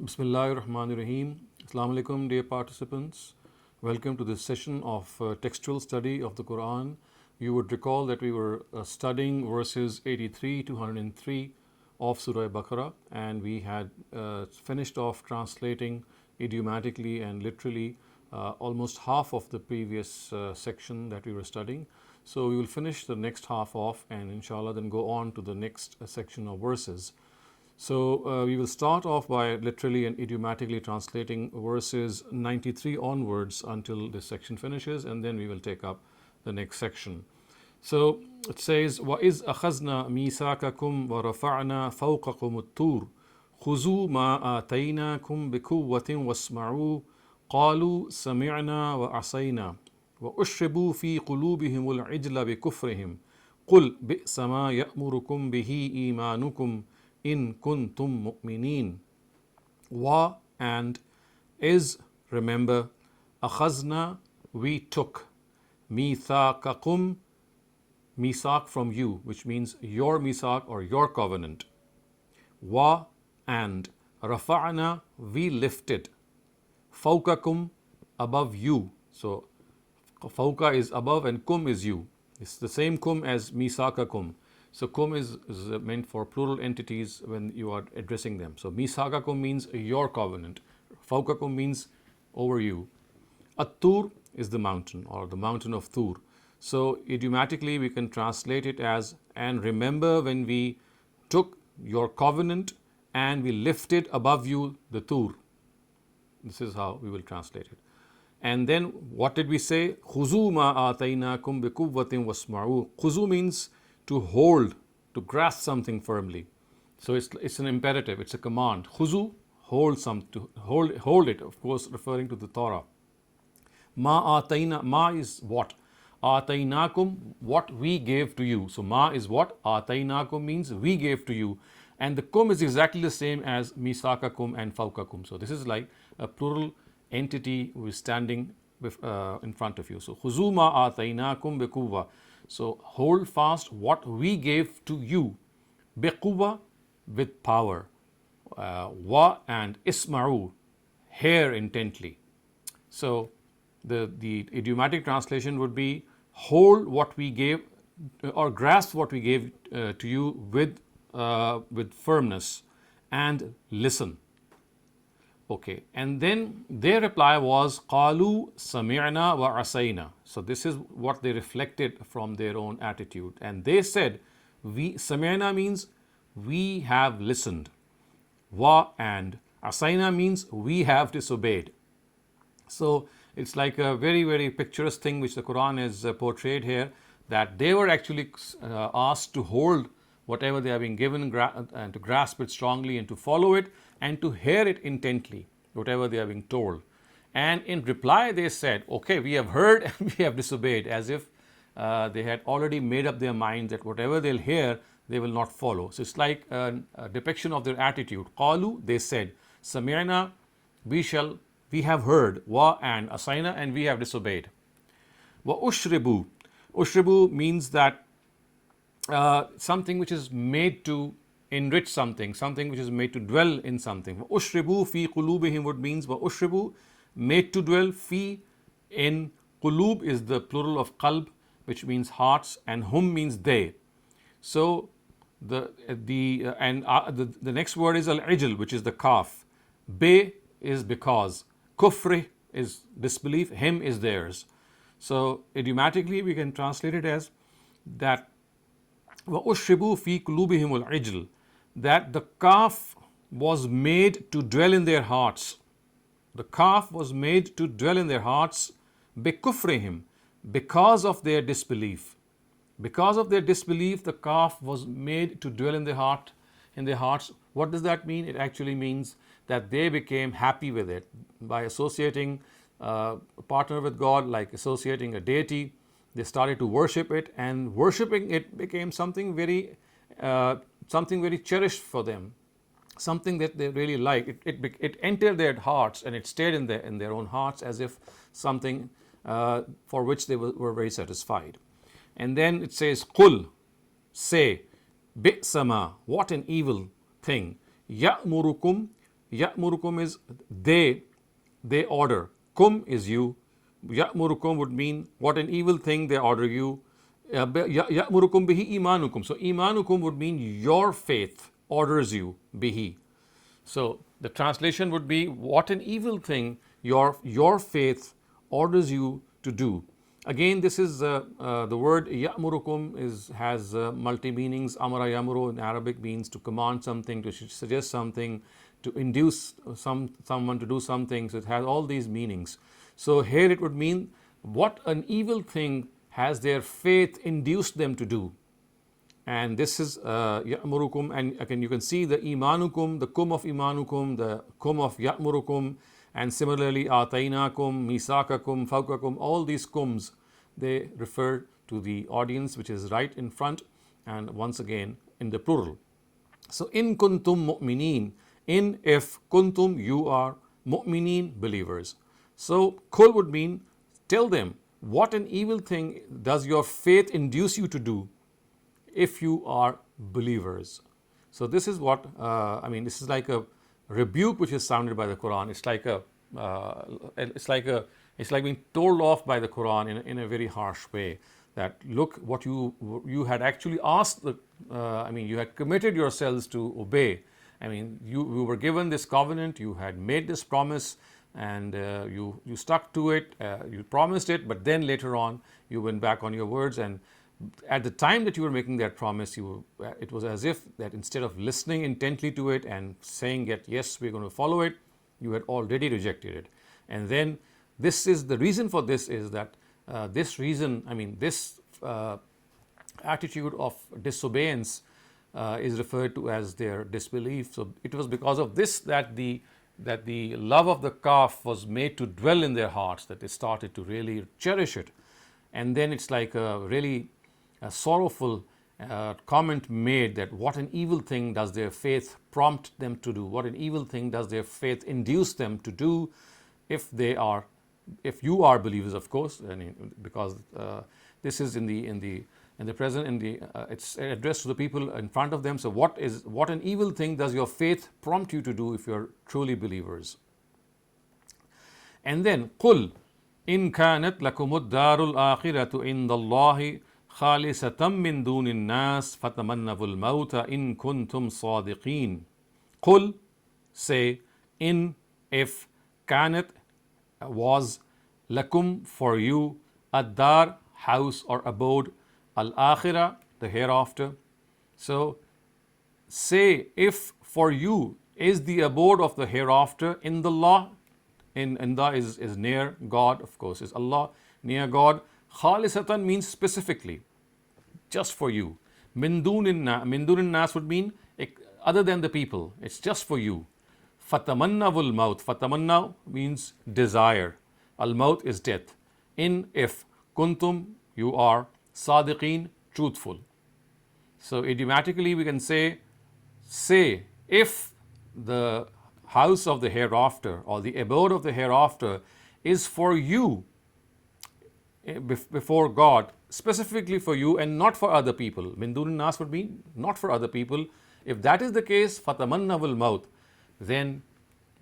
Bismillahirrahmanirrahim. Assalamu alaikum, dear participants. Welcome to this session of textual study of the Quran. You would recall that we were studying verses 83 to 103 of Surah Baqarah, and we had finished off translating idiomatically and literally almost half of the previous section that we were studying. So we will finish the next half off and inshallah then go on to the next section of verses. So we will start off by literally and idiomatically translating verses 93 onwards until this section finishes, and then we will take up the next section. So it says, وَإِذْ أَخَذْنَا مِيثَاقَكُمْ وَرَفَعْنَا فَوْقَكُمُ الطُّورَ خُذُوا مَا آتَيْنَاكُمْ بِقُوَّةٍ وَاسْمَعُوا قَالُوا سَمِعْنَا وَعَصَيْنَا وَأُشْرِبُوا فِي قُلُوبِهِمُ الْعِجْلَ بِكُفْرِهِمْ قُلْ بِئْسَ مَا يَأْمُرُكُمْ بِهِ إِيمَانُكُمْ in kuntum mu'mineen. Wa and is, remember, akhazna, we took, mithaqakum, mithaq from you, which means your mithaq or your covenant. Wa and rafa'na, we lifted, fawqakum, above you. So fawqa is above and kum is you. It's the same kum as mithaqakum. So kum is meant for plural entities when you are addressing them. So misagakum means your covenant. Fawqakum means over you. At-Tur is the mountain or the mountain of Tur. So idiomatically we can translate it as, and remember when we took your covenant and we lifted above you the Tur. This is how we will translate it. And then what did we say? Khuzu ma ataynakum bi quwwatin wasma'u. Khuzu means to hold, to grasp something firmly. So it's an imperative, it's a command. Khuzu, hold it, of course, referring to the Torah. Ma atayna, ma is what? Ataynakum, what we gave to you. So ma is what? Ataynakum means we gave to you. And the kum is exactly the same as misakakum and fawqakum. So this is like a plural entity who is standing in front of you. So khuzu ma ataynakum biquwwa. So hold fast what we gave to you, biquwa, with power, wa and isma'u, hear intently. So the idiomatic translation would be hold what we gave or grasp what we gave to you with firmness and listen. Okay, and then their reply was qalu sami'na wa asayna. So this is what they reflected from their own attitude, and they said, "We sami'na means we have listened, wa and asayna means we have disobeyed." So it's like a very very picturesque thing which the Quran is portrayed here, that they were actually asked to hold whatever they have been given and to grasp it strongly and to follow it and to hear it intently, whatever they are being told. And in reply they said, okay, we have heard and we have disobeyed, as if they had already made up their mind that whatever they'll hear, they will not follow. So it's like a depiction of their attitude. Qalu, they said, Sami'na, we have heard, wa and asayna, and we have disobeyed. Wa ushribu. Ushribu means that something which is made to enrich something, something which is made to dwell in something. Ushribu fi qulubihim would means ushribu, made to dwell, fi in qulub is the plural of qalb, which means hearts, and hum means they. So the next word is al-ijl, which is the kaf. Be is because, kufri is disbelief, him is theirs. So idiomatically we can translate it as that وَأُشْرِبُوا فِي قُلُوبِهِمُ الْعِجْلِ, that the calf was made to dwell in their hearts. The calf was made to dwell in their hearts بِكُفْرِهِمْ, because of their disbelief. Because of their disbelief, the calf was made to dwell in their hearts. What does that mean? It actually means that they became happy with it by associating a partner with God, like associating a deity. They started to worship it, and worshiping it became something very cherished for them, something that they really liked. It entered their hearts and it stayed in their own hearts as if something for which they were very satisfied. And then it says, Qul, say, bi'sama, what an evil thing, ya'murukum, Ya'murukum is they order. Kum is you. Ya'murukum would mean what an evil thing they order you. Ya'murukum bihi imanukum. So imanukum would mean your faith orders you bihi. So the translation would be what an evil thing your faith orders you to do. Again, this is the word ya'murukum has multi meanings. Amara ya'muru in Arabic means to command something, to suggest something, to induce someone to do something. So it has all these meanings. So here it would mean what an evil thing has their faith induced them to do. And this is ya'murukum, and again you can see the imanukum, the kum of imanukum, the kum of ya'murukum, and similarly atainakum, misakakum, fawkakum, all these kums, they refer to the audience which is right in front, and once again in the plural. So in kuntum mu'mineen, in if kuntum you are mu'mineen believers. So kul would mean tell them what an evil thing does your faith induce you to do if you are believers. So this is what this is like a rebuke which is sounded by the Quran. It's like being told off by the Quran in a very harsh way. That look, what you had actually asked. You had committed yourselves to obey. You were given this covenant. You had made this promise, and you stuck to it. You promised it, but then later on you went back on your words. And at the time that you were making that promise, it was as if that instead of listening intently to it and saying that yes, we're going to follow it, you had already rejected it. And then this is the reason for this is that this attitude of disobedience is referred to as their disbelief. So it was because of this that the love of the calf was made to dwell in their hearts, that they started to really cherish it. And then it's like a really sorrowful comment made that what an evil thing does their faith prompt them to do, what an evil thing does their faith induce them to do if you are believers, of course, because this is in the present, it's addressed to the people in front of them. So what an evil thing does your faith prompt you to do if you're truly believers? And then qul in kanat lakumud darul akhiratu indallahi khalisatan min dunin nas fatamannavul mauta in kuntum sadiqin. Qul, say, in if kanat was, lakum for you, ad-dar house or abode, al-akhirah the hereafter. So say if for you is the abode of the hereafter in the law, in the is near God, of course, is Allah, near God. Khalisatan means specifically, just for you. Min dunin nas would mean other than the people, it's just for you. Fatamannavul maut, fatamanna means desire. Al-maut is death. In if kuntum you are sadiqeen, truthful. So idiomatically we can say if the house of the hereafter or the abode of the hereafter is for you before God, specifically for you and not for other people. Min dunin nas would mean not for other people. If that is the case, fatamannavul maut, then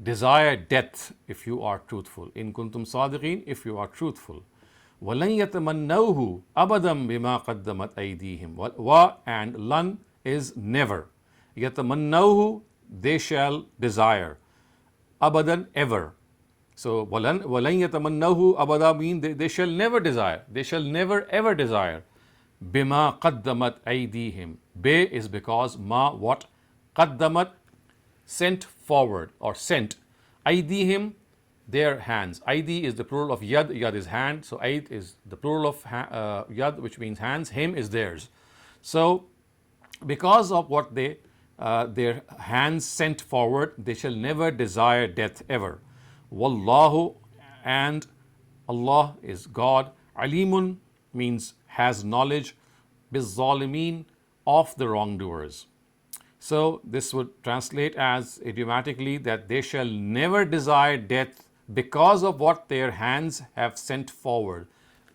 desire death if you are truthful. In kuntum sadiqeen, if you are truthful. وَلَنْ يَتَمَنَّوْهُ أَبَدًا بِمَا قَدَّمَتْ أَيْدِيهِمْ. Wa and lan is never. يَتَمَنَّوْهُ, they shall desire. Abadan, ever. So وَلَنْ يَتَمَنَّوْهُ أَبَدًا mean they shall never desire. They shall never ever desire. بِمَا قَدَّمَتْ أَيْدِيهِمْ. Be is because ma what? قَدَّمَتْ sent forward or sent. Aydihim, their hands. Aidi is the plural of yad. Yad is hand. So aid is the plural of yad, which means hands. Him is theirs. So because of what their hands sent forward, they shall never desire death ever. Wallahu, and Allah is God. Alimun means has knowledge. Bizzalimin, of the wrongdoers. So this would translate as idiomatically that they shall never desire death because of what their hands have sent forward.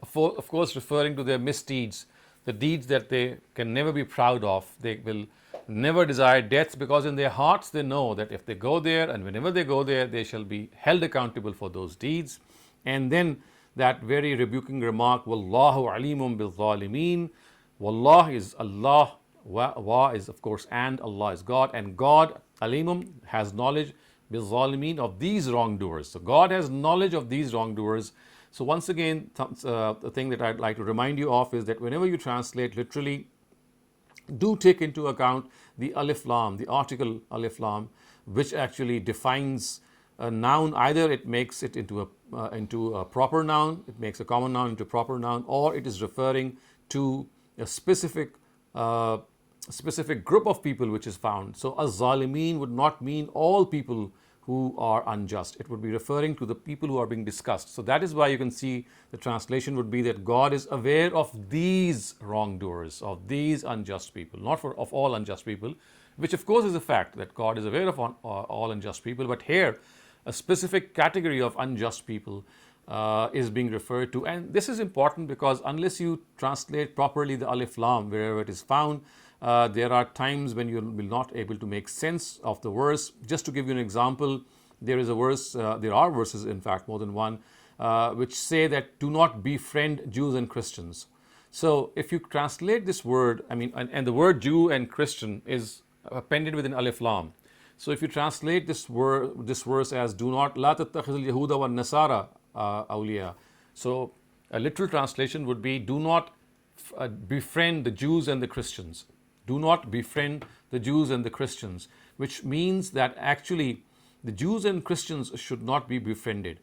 Of course, referring to their misdeeds. the deeds that they can never be proud of. They will never desire death, because in their hearts they know that if they go there, and whenever they go there, they shall be held accountable for those deeds. And then that very rebuking remark, Wallahu alimun bil zalimeen. Wallah is Allah, wa is of course, and Allah is God, and God, alimum, has knowledge, bil zalimeen, of these wrongdoers. So God has knowledge of these wrongdoers. So once again, the thing that I'd like to remind you of is that whenever you translate literally, do take into account the alif lam, the article alif lam, which actually defines a noun. Either it makes it into a proper noun, it makes a common noun into a proper noun, or it is referring to a specific group of people which is found. So az-zalimin would not mean all people who are unjust. It would be referring to the people who are being discussed. So that is why you can see the translation would be that God is aware of these wrongdoers, of these unjust people, not of all unjust people, which of course is a fact that God is aware of all unjust people. But here, a specific category of unjust people is being referred to. And this is important because unless you translate properly the alif lam wherever it is found, there are times when you will not able to make sense of the verse. Just to give you an example, there is a verse, there are verses in fact, more than one, which say that do not befriend Jews and Christians. So if you translate this word, and the word Jew and Christian is appended with an alif lam. So if you translate this verse as do not la tattakhidul yahuda wa nasara awliya. So a literal translation would be do not befriend the Jews and the Christians. Do not befriend the Jews and the Christians, which means that actually the Jews and Christians should not be befriended.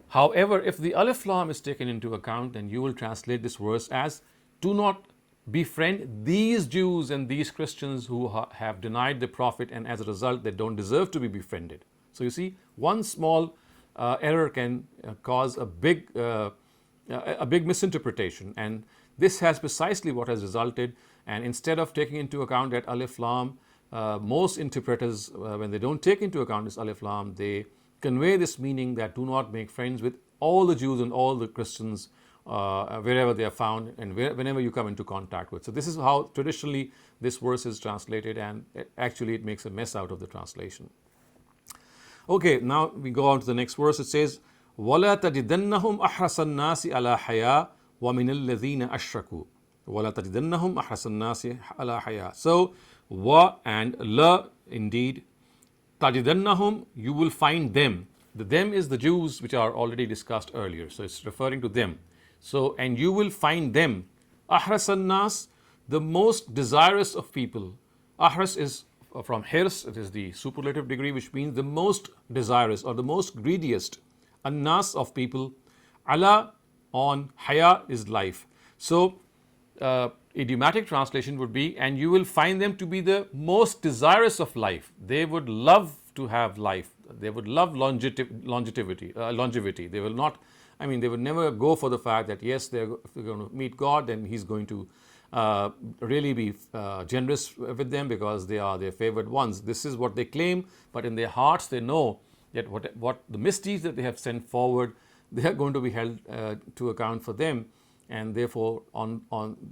However, if the alif lam is taken into account, then you will translate this verse as do not befriend these Jews and these Christians who have denied the Prophet, and as a result they don't deserve to be befriended. So you see, one small error can cause a big misinterpretation, and this has precisely what has resulted. And instead of taking into account that alif lam, most interpreters, when they don't take into account this alif lam, they convey this meaning that do not make friends with all the Jews and all the Christians wherever they are found and whenever you come into contact with. So this is how traditionally this verse is translated, and actually it makes a mess out of the translation. Okay, now we go on to the next verse. It says, وَلَا تَجِدَنَّهُمْ أَحْرَصَ النَّاسِ عَلَى حَيَاءٍ وَمِنَ الَّذِينَ أَشْرَكُوا وَلَا تَجِدَنَّهُمْ أَحْرَصَ النَّاسِ عَلَى حَيَاءٍ. So wa and la, indeed, tajidannahum, you will find them. The them is the Jews, which are already discussed earlier. So it's referring to them. So, and you will find them. Ahras an-nas, the most desirous of people. Ahras is from hirs, it is the superlative degree, which means the most desirous or the most greediest. An-nas, of people. Ala, on. Haya is life. So idiomatic translation would be, and you will find them to be the most desirous of life. They would love to have life. They would love longevity. They will not, they would never go for the fact that yes, if they're going to meet God, then He's going to really be generous with them because they are their favored ones. This is what they claim, but in their hearts they know that what the misdeeds that they have sent forward, they are going to be held to account for them. And therefore,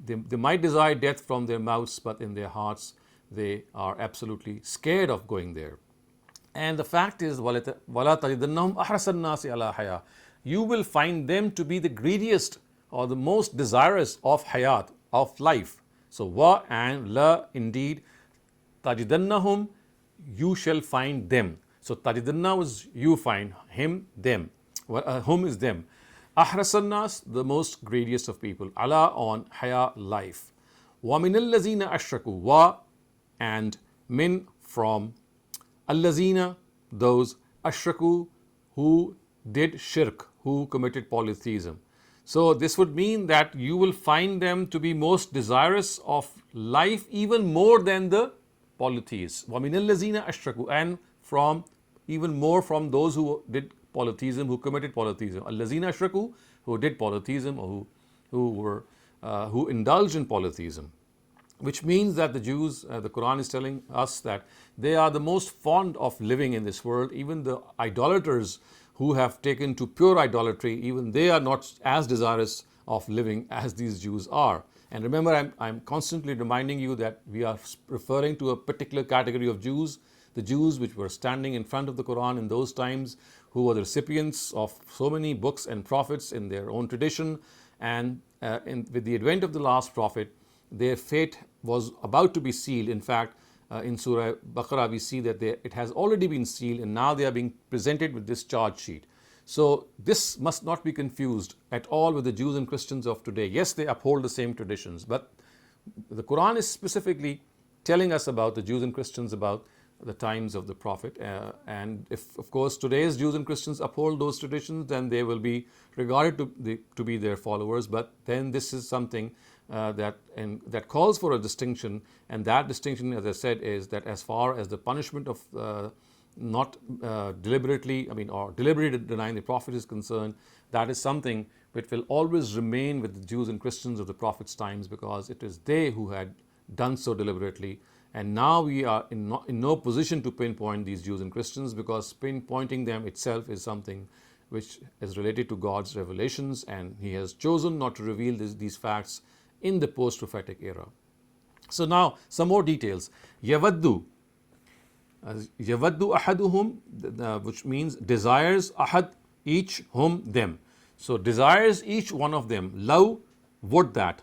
they might desire death from their mouths, but in their hearts, they are absolutely scared of going there. And the fact is, وَلَا تَجِدَنَّهُمْ أَحْرَصَ النَّاسِ عَلَى حَيَاءٍ. You will find them to be the greediest or the most desirous of hayat, of life. So, wa and la, indeed, tajidannahum, you shall find them. So, tajidanna was you find, him, them. Whom is them? Ahrasannas, the most greediest of people. Ala, on. Haya, life. Wa min allazina ashraku. Wa and min, from. Allazina, those. Ashraku, who did shirk, who committed polytheism. So this would mean that you will find them to be most desirous of life even more than the polytheists. Wa min allazina ashraku, and from even more from those who did polytheism, who committed polytheism. Allazina ashraku, who did polytheism, or who indulged in polytheism. Which means that the Jews, the Quran is telling us that they are the most fond of living in this world. Even the idolaters who have taken to pure idolatry, even they are not as desirous of living as these Jews are. And remember, I'm constantly reminding you that we are referring to a particular category of Jews, the Jews which were standing in front of the Quran in those times, who were the recipients of so many books and prophets in their own tradition. And with the advent of the last prophet, their fate was about to be sealed. In fact, in Surah Baqarah, we see that it has already been sealed, and now they are being presented with this charge sheet. So this must not be confused at all with the Jews and Christians of today. Yes, they uphold the same traditions, but the Quran is specifically telling us about the Jews and Christians about the times of the Prophet. And if, of course, today's Jews and Christians uphold those traditions, then they will be regarded to be their followers. But then this is something that calls for a distinction, and that distinction, as I said, is that as far as the punishment of not deliberately denying the Prophet is concerned, that is something which will always remain with the Jews and Christians of the Prophet's times, because it is they who had done so deliberately. And now we are in no position to pinpoint these Jews and Christians, because pinpointing them itself is something which is related to God's revelations, and He has chosen not to reveal these facts in the post-prophetic era. So now some more details. Yawaddu ahaduhum, which means desires, ahad, each, hum, them. So desires each one of them, law, would that,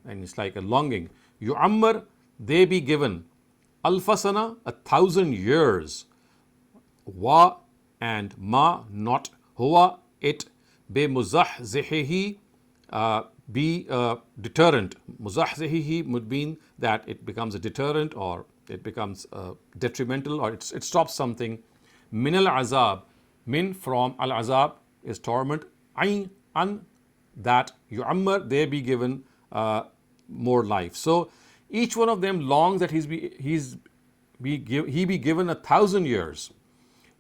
and it's like a longing. Yu'ammar, they be given, alfasana, 1,000 years, wa and ma, not, huwa, it, be muzahzihihi, be deterrent. Muzahzihihi would mean that it becomes a deterrent, or it becomes detrimental, or it stops something. Min al-azab, min from al-azab is torment, ayn, an, that, yu'ammar, they be given more life. So each one of them longs that he be given 1,000 years.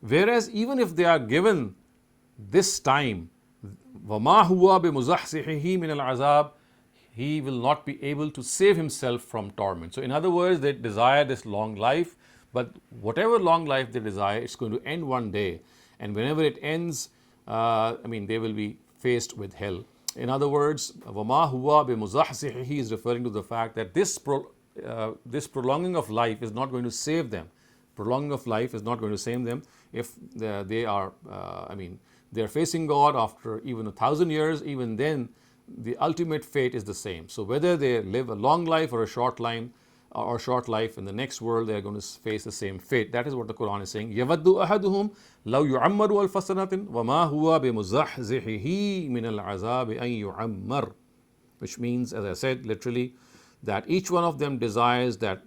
Whereas even if they are given this time, وَمَا هُوَ بِمُزَحْزِحِهِ مِنَ الْعَذَابِ, he will not be able to save himself from torment. So in other words, they desire this long life, but whatever long life they desire, it's going to end one day. And whenever it ends, they will be faced with hell. In other words, وَمَا هُوَ بِمُزَحْزِحِهِ is referring to the fact that this prolonging of life is not going to save them. Prolonging of life is not going to save them if they are facing God after even 1,000 years. Even then, the ultimate fate is the same. So whether they live a long life or a short life, in the next world, they are going to face the same fate. That is what the Quran is saying. يَوَدُّ أَحَدُهُمْ لَوْ يُعَمَّرُ أَلْفَ سَنَةٍ وَمَا هُوَ بِمُزَحْزِحِهِ مِنَ الْعَذَابِ أَن يُعَمَّرْ, which means, as I said, literally, that each one of them desires that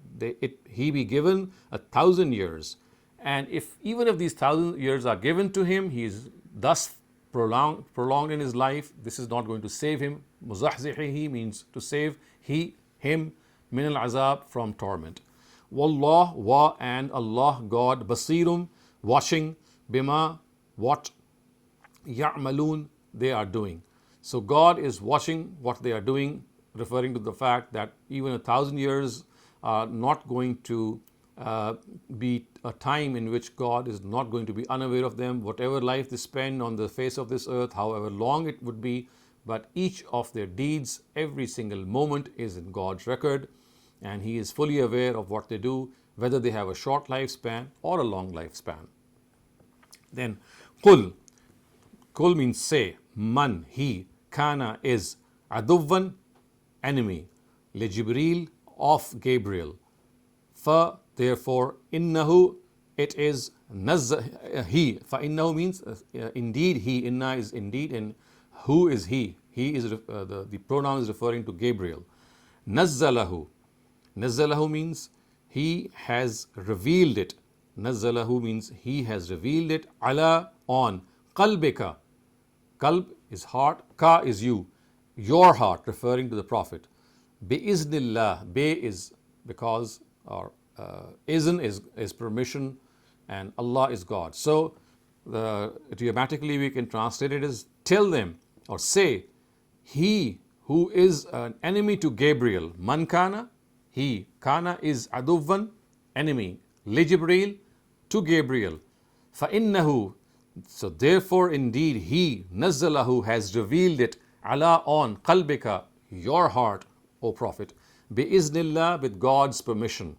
he be given 1,000 years. And even if these 1,000 years are given to him, he is thus prolonged in his life. This is not going to save him. Muzahzihihi means to save him, min al-azab, from torment. Wallah, wa, and Allah, God, basirum, watching, bima, what, ya'malun, they are doing. So God is watching what they are doing, referring to the fact that even 1,000 years are not going to be a time in which God is not going to be unaware of them. Whatever life they spend on the face of this earth, however long it would be, but each of their deeds, every single moment, is in God's record, and He is fully aware of what they do, whether they have a short lifespan or a long lifespan. Then, qul means say, man, he, kana is, aduvvan, enemy, li Jibril, of Gabriel, fa, therefore, innahu, it is, he, fa innahu means indeed he, inna is indeed, and who is he? He is the pronoun is referring to Gabriel. Nazzalahu means he has revealed it. Nazzalahu means he has revealed it. Ala, on, qalbika, qalb is heart, ka is you, your heart, referring to the Prophet. Bi-iznillah, be is because, or izn is permission, and Allah is God. So idiomatically we can translate it as tell them or say, he who is an enemy to Gabriel, man kana, he, kana is aduvvan, enemy, li Jibril, to Gabriel, fa innahu, so therefore indeed he, nazzalahu, has revealed it, ala, on, qalbika, your heart, O Prophet, bi'iznillah, with God's permission.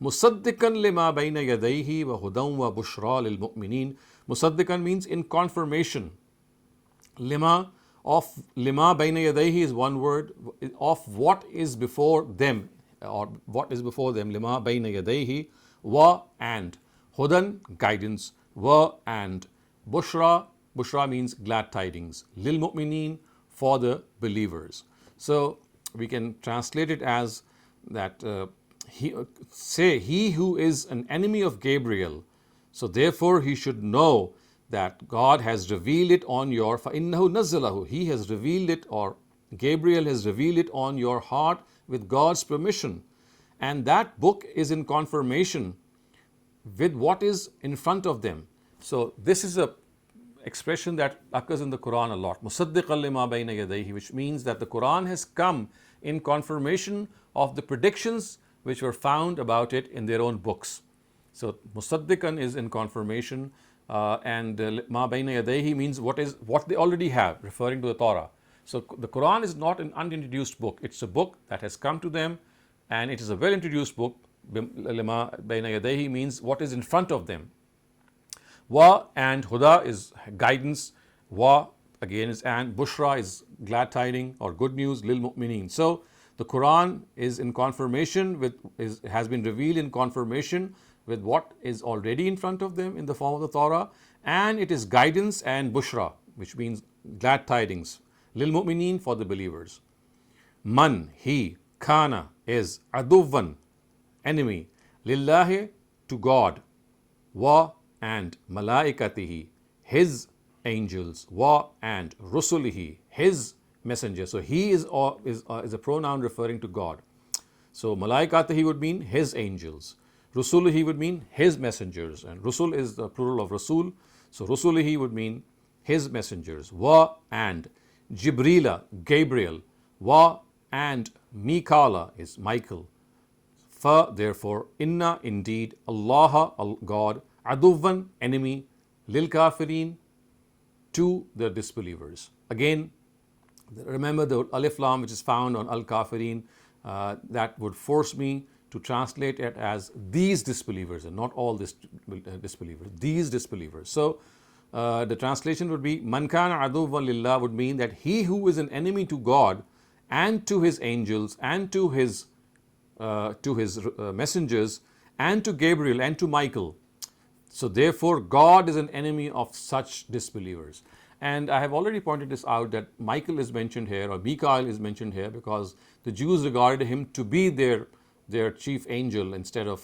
Musaddiqan lima bayna yadayhi wa hudan wa bushra lil mu'minin. Musaddiqan means in confirmation. Lima bayna yadayhi is one word, of what is before them, or what is before them. Lima bayna yadayhi, wa and hudan, guidance, wa and bushra. Bushra means glad tidings. Lil mu'minin, for the believers. So we can translate it as that he who is an enemy of Gabriel, so therefore he should know that God has revealed it on your فَإِنَّهُ نَزَّلَهُ, he has revealed it, or Gabriel has revealed it on your heart with God's permission. And that book is in confirmation with what is in front of them. So this is a expression that occurs in the Quran a lot. Musaddiqan lima bayna yadayhi, which means that the Quran has come in confirmation of the predictions which were found about it in their own books. So Musaddiqan is in confirmation, and ma bayna yadayhi means what they already have, referring to the Torah. So the Quran is not an unintroduced book. It's a book that has come to them, and it is a well introduced book. Lima bayna yadayhi means what is in front of them. Wa and huda is guidance. Wa again is and. Bushra is glad tiding or good news. Lil mu'mineen. So the Quran is in confirmation has been revealed in confirmation with what is already in front of them in the form of the Torah, and it is guidance and bushra, which means glad tidings. Lil mu'mineen, for the believers. Man, he, kana is aduvan, enemy. Lillahi, to God. Wa and malaikatihi, his angels. Wa and rusulihi, his messenger. So he is a pronoun referring to God. So malaikatihi would mean his angels. Rusulihi would mean his messengers, and rusul is the plural of rasul. So rusulihi would mean his messengers. Wa and Jibrila, Gabriel. Wa and Mikala is Michael. Fa, therefore, inna, indeed, Allah, God, aduvan, enemy, lil kafirin, to the disbelievers. Again, remember the alif lam which is found on al kafirin, that would force me to translate it as these disbelievers, and not all disbelievers, these disbelievers. So the translation would be man kana aduvan lillah, would mean that he who is an enemy to God and to his angels and to his messengers and to Gabriel and to Michael. So therefore God is an enemy of such disbelievers. And I have already pointed this out, that Michael is mentioned here, or Mikael is mentioned here, because the Jews regarded him to be their chief angel instead of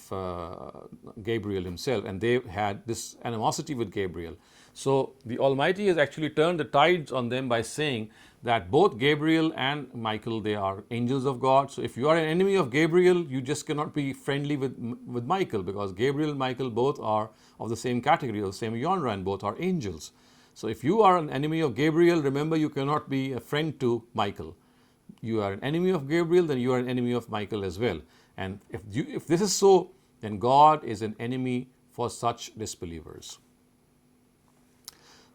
Gabriel himself, and they had this animosity with Gabriel. So the Almighty has actually turned the tides on them by saying that both Gabriel and Michael, they are angels of God. So if you are an enemy of Gabriel, you just cannot be friendly with Michael, because Gabriel and Michael both are of the same category, of the same genre, and both are angels. So if you are an enemy of Gabriel, remember you cannot be a friend to Michael. You are an enemy of Gabriel, then you are an enemy of Michael as well. And if this is so, then God is an enemy for such disbelievers.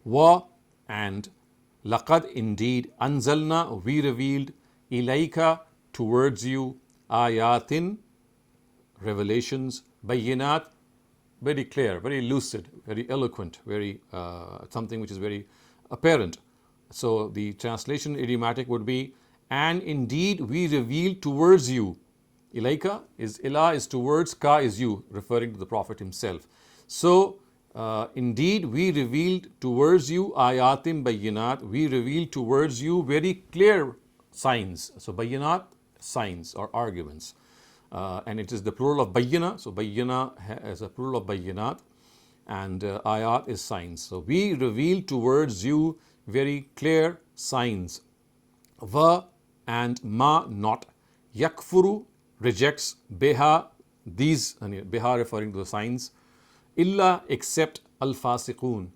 Wa and laqad, indeed, anzalna, we revealed, ilayka, towards you, ayatin, revelations, bayyinat, very clear, very lucid, very eloquent, very something which is very apparent. So the translation idiomatic would be, and indeed we revealed towards you. Ilayka is ila is towards, ka is you, referring to the Prophet himself. So indeed we revealed towards you ayatim bayyinat, we revealed towards you very clear signs. So bayyinat, signs or arguments. And it is the plural of bayyina. So bayyina is a plural of bayyinat, and ayat is signs. So we reveal towards you very clear signs. Va and ma, not. Yakfuru, rejects. Beha, these, beha referring to the signs. Illa, except. Al fasiqun,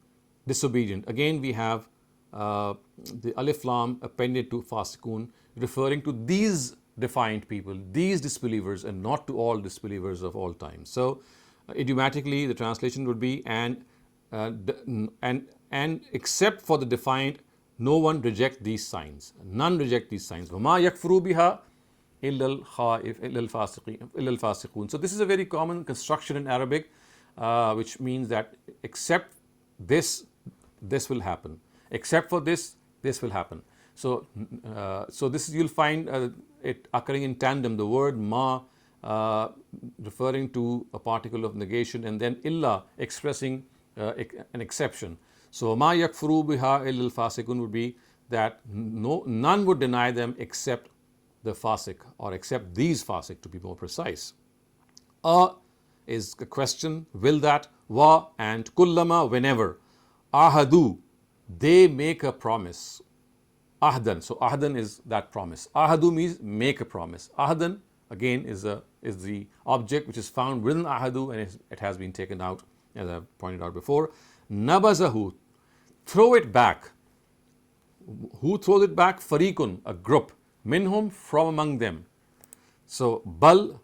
disobedient. Again we have the alif lam appended to fasiqun, referring to these defiant people, these disbelievers, and not to all disbelievers of all time. So idiomatically the translation would be, and except for the defiant, no one reject these signs. None reject these signs. Wama yakfuru biha, illal khaif illal fasiqun. So this is a very common construction in Arabic, which means that except this, this will happen. Except for this, this will happen. So, this is, you'll find it occurring in tandem. The word ma referring to a particle of negation, and then illa expressing an exception. So ma yakfuru biha illal fasiqun would be that none would deny them except the fasiq, or except these fasiq, to be more precise. Is a question, will that, wa and kullama, whenever, ahadu, they make a promise. Ahdan, so ahdan is that promise. Ahadu means make a promise. Ahdan again is the object which is found within ahadu, and it has been taken out, as I pointed out before. Nabazahu, throw it back. Who throws it back? Fariqun, a group. Minhum, from among them. So bal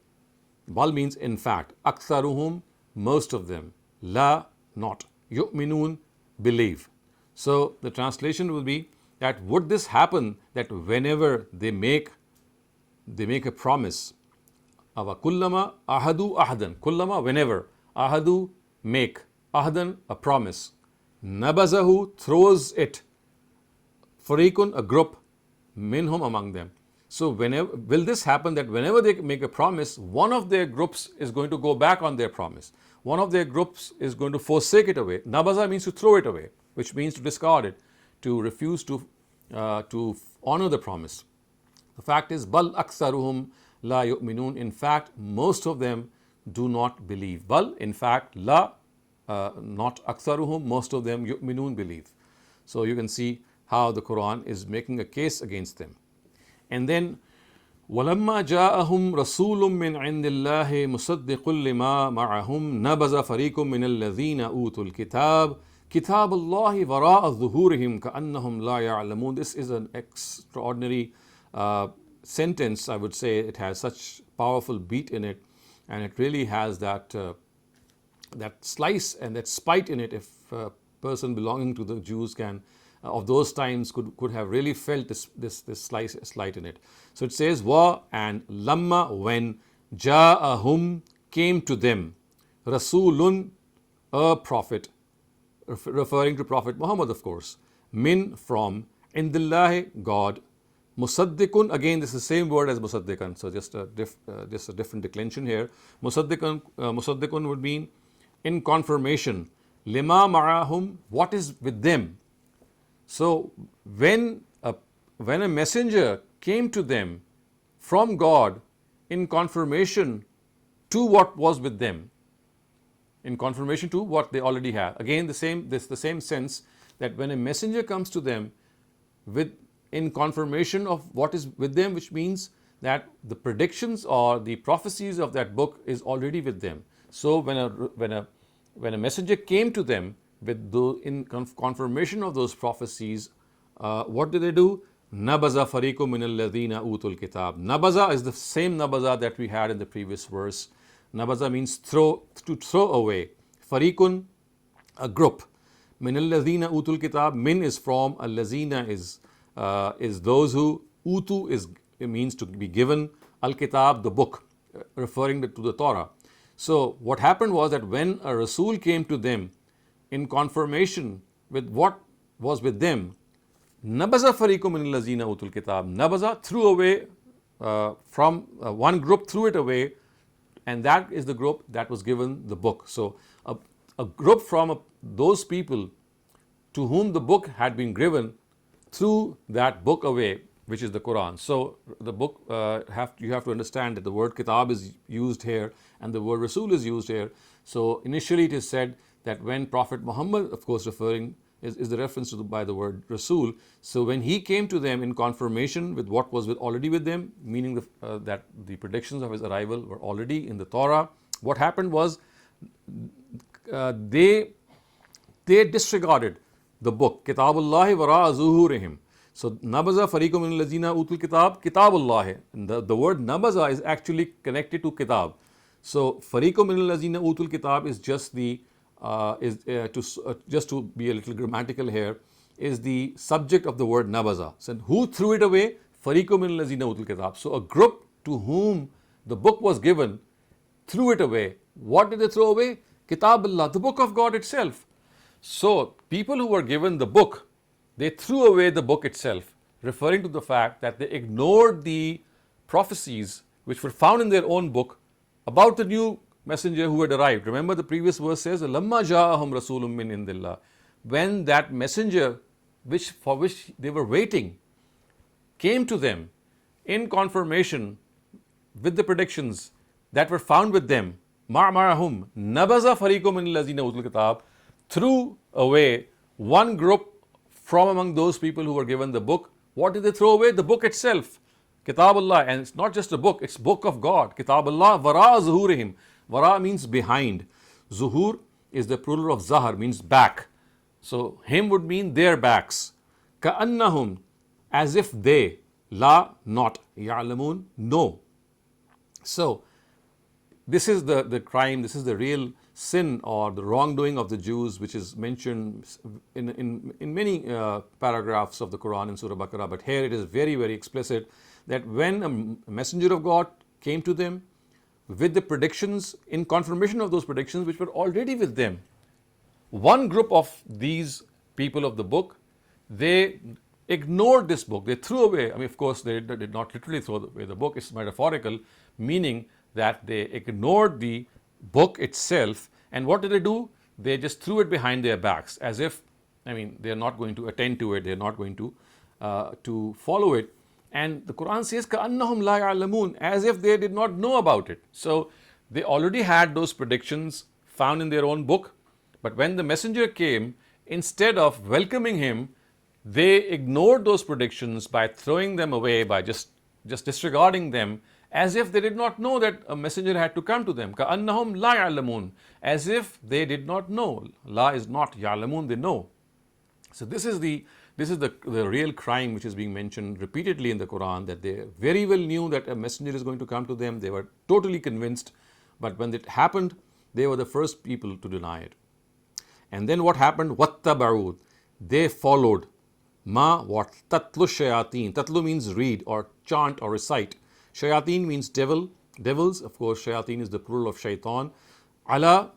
means in fact. Aktharuhum, most of them. La, not. Yu'minun, believe. So the translation will be that would this happen, that whenever they make a promise. Ava kullama ahadu ahdan. Kullama, whenever. Ahadu, make. Ahdan, a promise. Nabazahu, throws it. Fariqun, a group. Minhum, among them. So whenever, will this happen, that whenever they make a promise, one of their groups is going to go back on their promise. One of their groups is going to forsake it away. Nabaza means to throw it away, which means to discard it, to refuse to honor the promise. The fact is, bal aktharuhum la yu'minun. In fact, most of them do not believe. Bal, in fact, la, not aktharuhum, most of them, yu'minun, believe. So you can see how the Quran is making a case against them. And then, وَلَمَّا جَاءَهُمْ رَسُولٌ مِّنْ عِنْدِ اللَّهِ مُصَدِّقٌ لِمَا مَعَهُمْ نَبَذَ فَرِيقٌ مِّنَ الَّذِينَ أُوتُوا الْكِتَابَ كِتَابَ اللَّهِ وَرَاءَ ظُهُورِهِمْ كَأَنَّهُمْ لَا يَعْلَمُونَ. This is an extraordinary sentence, I would say. It has such powerful beat in it, and it really has that slice and that spite in it. If a person belonging to the Jews of those times could have really felt this slight in it. So it says, wa and lamma, when, ja'ahum, came to them, rasulun, a prophet, referring to Prophet Muhammad, of course, min, from, indillahi, God, musaddikun, again this is the same word as musaddikan, so just a different declension here. Musaddikun would mean in confirmation, lima ma'ahum, what is with them. So when a messenger came to them from God in confirmation to what was with them, in confirmation to what they already have. Again, the same sense that when a messenger comes to them in confirmation of what is with them, which means that the predictions or the prophecies of that book is already with them. So when a messenger came to them in confirmation of those prophecies, what did they do? Nabaza fariqu min alladhina utul kitab. Nabaza is the same nabaza that we had in the previous verse. Nabaza means to throw away. Fariqun, a group. Min alladhina utul kitab. Min is from, allazina is those who, utu it means to be given, al kitab, the book, referring to the Torah. So what happened was that when a Rasul came to them in confirmation with what was with them, nabaza fariqum min allazina utul kitab. Nabaza, threw away from one group, threw it away, and that is the group that was given the book. So a group from those people to whom the book had been given threw that book away, which is the Quran. So the book, you have to understand that the word kitab is used here and the word Rasul is used here. So initially it is said that when Prophet Muhammad, of course referring, is the reference by the word Rasul. So when he came to them in confirmation with what was already with them, meaning that the predictions of his arrival were already in the Torah, what happened was they disregarded the book. Kitabullahi wara zuhurihim. So nabaza fariqum min allazina utul kitab, kitabullahi. The word nabaza is actually connected to kitab. So fariqum min allazina utul kitab is just just to be a little grammatical here, is the subject of the word nabaza. So who threw it away? Fariqum min allazina utul kitab. So a group to whom the book was given threw it away. What did they throw away? Kitab Allah, the book of God itself. So people who were given the book, they threw away the book itself, referring to the fact that they ignored the prophecies which were found in their own book about the new messenger who had arrived. Remember the previous verse says, "Lamma ja'ahum rasulun min indillah." When that messenger for which they were waiting came to them in confirmation with the predictions that were found with them, ma'marahum nabaza fariqum min allazina utul kitab, threw away one group from among those people who were given the book. What did they throw away? The book itself, Kitab Allah. And it's not just a book, it's book of God, Kitab Allah. Wara zuhurihim. Wara means behind. Zuhur is the plural of zahar, means back. So him would mean their backs. Ka'annahum, as if they, la, not, ya'lamun, no. So this is the crime, this is the real sin or the wrongdoing of the Jews, which is mentioned in many paragraphs of the Quran in Surah Baqarah. But here it is very, very explicit that when a messenger of God came to them with the predictions, in confirmation of those predictions which were already with them, one group of these people of the book, they ignored this book, they threw away. I mean, of course, they did not literally throw away the book, it's metaphorical, meaning that they ignored the book itself. And what did they do? They just threw it behind their backs, as if, I mean, they're not going to attend to it, they're not going to follow it. And the Quran says, كَأَنَّهُمْ لَا يَعْلَمُونَ, as if they did not know about it. So they already had those predictions found in their own book, but when the messenger came, instead of welcoming him, they ignored those predictions by throwing them away, by just disregarding them, as if they did not know that a messenger had to come to them. كَأَنَّهُمْ لَا يَعْلَمُونَ, as if they did not know. La is not, ya'lamun, they know. So this is the real crime which is being mentioned repeatedly in the Quran, that they very well knew that a messenger is going to come to them. They were totally convinced, but when it happened, they were the first people to deny it. And then what happened? وَاتَّبَعُوا, they followed. Ma, what? Tatlu shayateen. Tatlu means read or chant or recite. Shayateen means devils. Of course, shayateen is the plural of shaitan. Ala,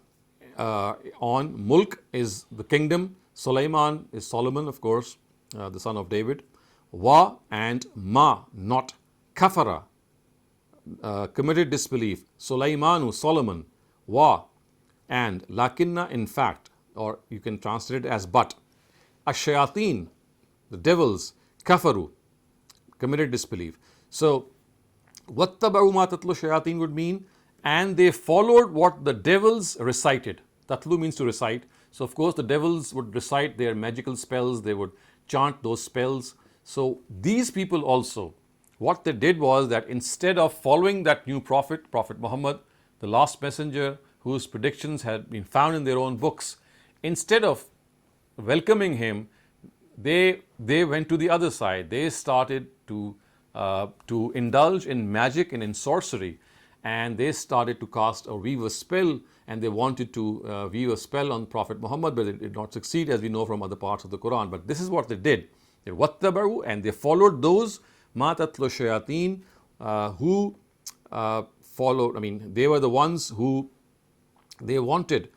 on. Mulk is the kingdom. Sulaiman is Solomon, of course, the son of David. Wa and ma, not. Kafara, committed disbelief. Sulaimanu, Solomon. Wa and lakinna, in fact, or you can translate it as but. Ash-shayateen, the devils, kafaru, committed disbelief. So, wattaba'u ma tatlu shayateen would mean, and they followed what the devils recited. Tatlu means to recite. So, of course, the devils would recite their magical spells, they would chant those spells. So, these people also, what they did was that instead of following that new prophet, Prophet Muhammad, the last messenger whose predictions had been found in their own books, instead of welcoming him, they went to the other side. They started to indulge in magic and in sorcery, and they started to cast or weave a spell, and they wanted to weave a spell on Prophet Muhammad, but it did not succeed, as we know from other parts of the Quran. But this is what they did. They wattabaru, and they followed those ma tatlu shayateen who followed. I mean, they were the ones who they wanted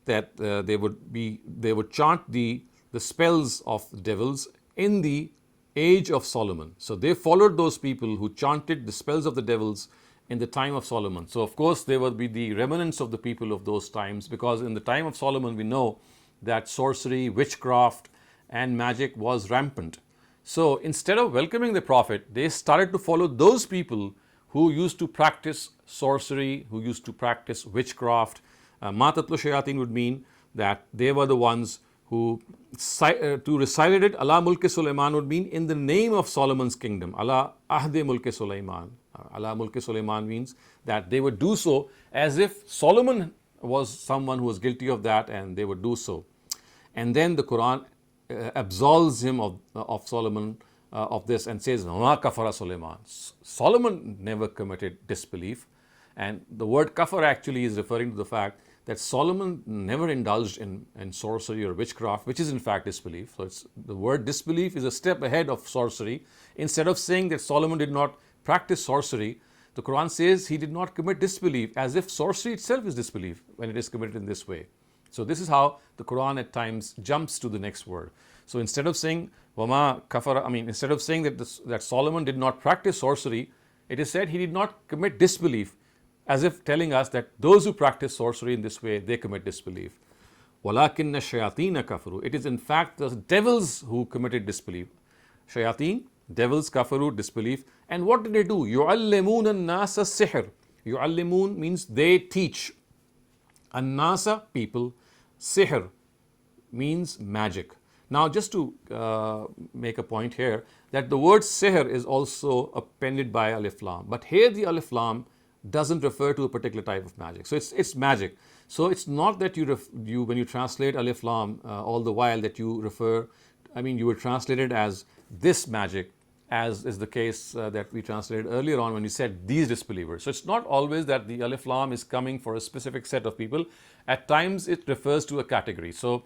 that they would chant the spells of the devils in the age of Solomon. So they followed those people who chanted the spells of the devils in the time of Solomon. So of course they will be the remnants of the people of those times, because in the time of Solomon we know that sorcery, witchcraft and magic was rampant. So instead of welcoming the Prophet, they started to follow those people who used to practice sorcery, who used to practice witchcraft. Ma tatlu shayateen would mean that they were the ones who to recited it. Ala mulke Sulaiman would mean in the name of Solomon's kingdom. Ala ahde mulke Sulaiman. Ala mulke Sulaiman means that they would do so as if Solomon was someone who was guilty of that, and they would do so. And then the Quran absolves him of Solomon of this and says, Ma kafara Sulaiman. Solomon never committed disbelief. And the word kafar actually is referring to the fact that Solomon never indulged in sorcery or witchcraft, which is in fact disbelief. So the word disbelief is a step ahead of sorcery. Instead of saying that Solomon did not practice sorcery, The Quran says he did not commit disbelief, as if sorcery itself is disbelief when it is committed in this way. So this is how the Quran at times jumps to the next word. So instead of saying Wama kafara, instead of saying that Solomon did not practice sorcery, it is said he did not commit disbelief, as if telling us that those who practice sorcery in this way, they commit disbelief. وَلَكِنَّ الشَّيَاطِينَ كَفَرُوا. It is in fact the devils who committed disbelief. Shayateen, devils, kafaru, disbelief. And what did they do? يُعَلِّمُونَ النَّاسَ السِّحْرِ. يُعَلِّمُون means they teach. An-nasa, people. Sihr means magic. Now just to make a point here, that the word sihr is also appended by alif lam. But here the alif lam doesn't refer to a particular type of magic. So it's magic. So it's not that you when you translate alif lam all the while that you refer, you would translate it as this magic, as is the case that we translated earlier on when we said these disbelievers. So it's not always that the alif lam is coming for a specific set of people. At times it refers to a category. So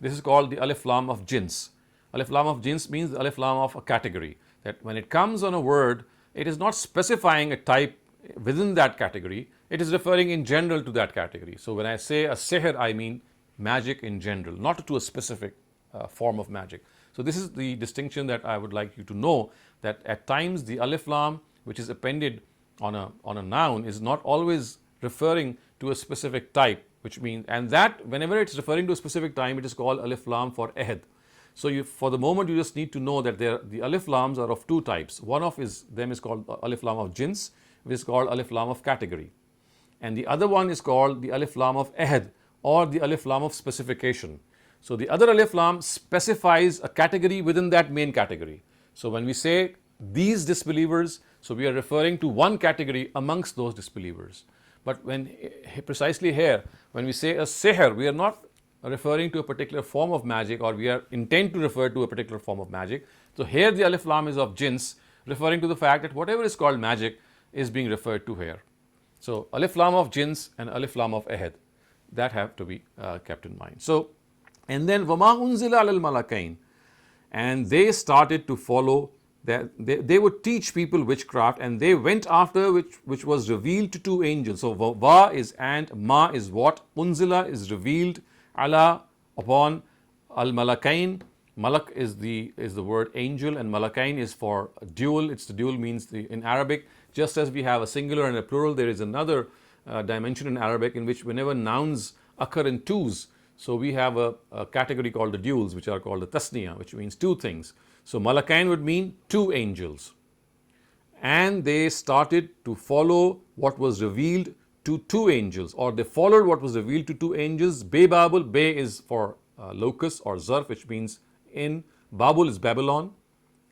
this is called the alif lam of jins. Alif lam of jins means the alif lam of a category. That when it comes on a word, it is not specifying a type within that category, it is referring in general to that category. So when I say a sihr, I mean magic in general, not to a specific form of magic. So this is the distinction that I would like you to know, that at times the alif lam which is appended on a noun is not always referring to a specific type, which means, and that whenever it's referring to a specific time, it is called alif lam for ahad. So for the moment you just need to know that the alif lams are of two types. One of them is called alif lam of jins, which is called alif lam of category. And the other one is called the alif lam of ahad, or the alif lam of specification. So the other alif lam specifies a category within that main category. So when we say these disbelievers, so we are referring to one category amongst those disbelievers. But precisely here, when we say a sihr, we are not referring to a particular form of magic, or we are intent to refer to a particular form of magic. So here the alif lam is of jins, referring to the fact that whatever is called magic is being referred to here. So alif lam of jins and alif lam of ahad, that have to be kept in mind. So, and then وَمَا أُنزِلَ عَلَى الْمَلَكَيْنِ, and they started to follow that they would teach people witchcraft, and they went after which was revealed to two angels. So wa is and, ma is what, unzila is revealed, ala upon, al malakain, malak is the word angel, and malakain is for dual. It's the dual means in Arabic, just as we have a singular and a plural, there is another dimension in Arabic in which whenever nouns occur in twos, so we have a category called the duals, which are called the tasniya, which means two things. So malakain would mean two angels, and they started to follow what was revealed to two angels, or they followed what was revealed to two angels. Be Babul, Be is for locus or zarf, which means in. Babul is Babylon,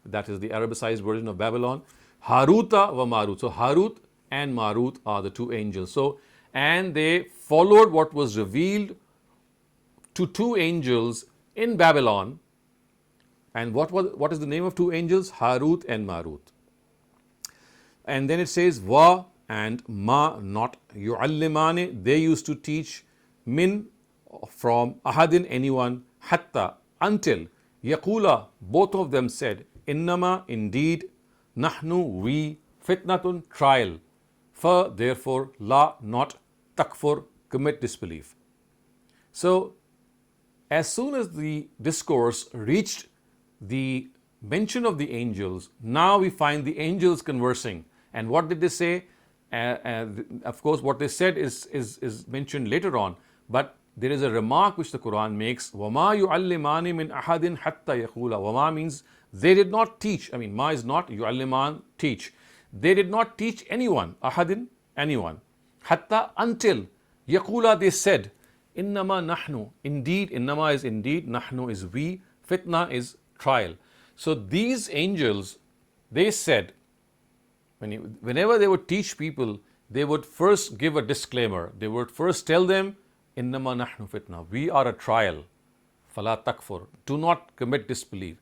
that is the Arabicized version of Babylon. Haruta wa Marut, so Harut and Marut are the two angels. So, and they followed what was revealed to two angels in Babylon. And what is the name of two angels? Harut and Marut. And then it says wa and ma, not yu'allimani, they used to teach min, from ahadin, anyone, hatta, until, yaqula, both of them said, innama, indeed, nahnu, we, fitnatun, trial, fa, therefore, la, not, takfur, commit disbelief. So as soon as the discourse reached the mention of the angels, now we find the angels conversing. And what did they say? Of course, what they said is mentioned later on, but there is a remark which the Quran makes, وَمَا يُعَلِّمَانِ مِنْ أَحَدٍ حَتَّى يَقُولَ. Wama means they did not teach. Ma is not, yu'alliman, teach. They did not teach anyone, ahadin, anyone. Hatta, until, yaqula, they said, innama nahnu, indeed, innama is indeed, nahnu is we, fitna is trial. So these angels, they said, whenever they would teach people, they would first give a disclaimer. They would first tell them, innama nahnu fitna, we are a trial, fala takfur, do not commit disbelief.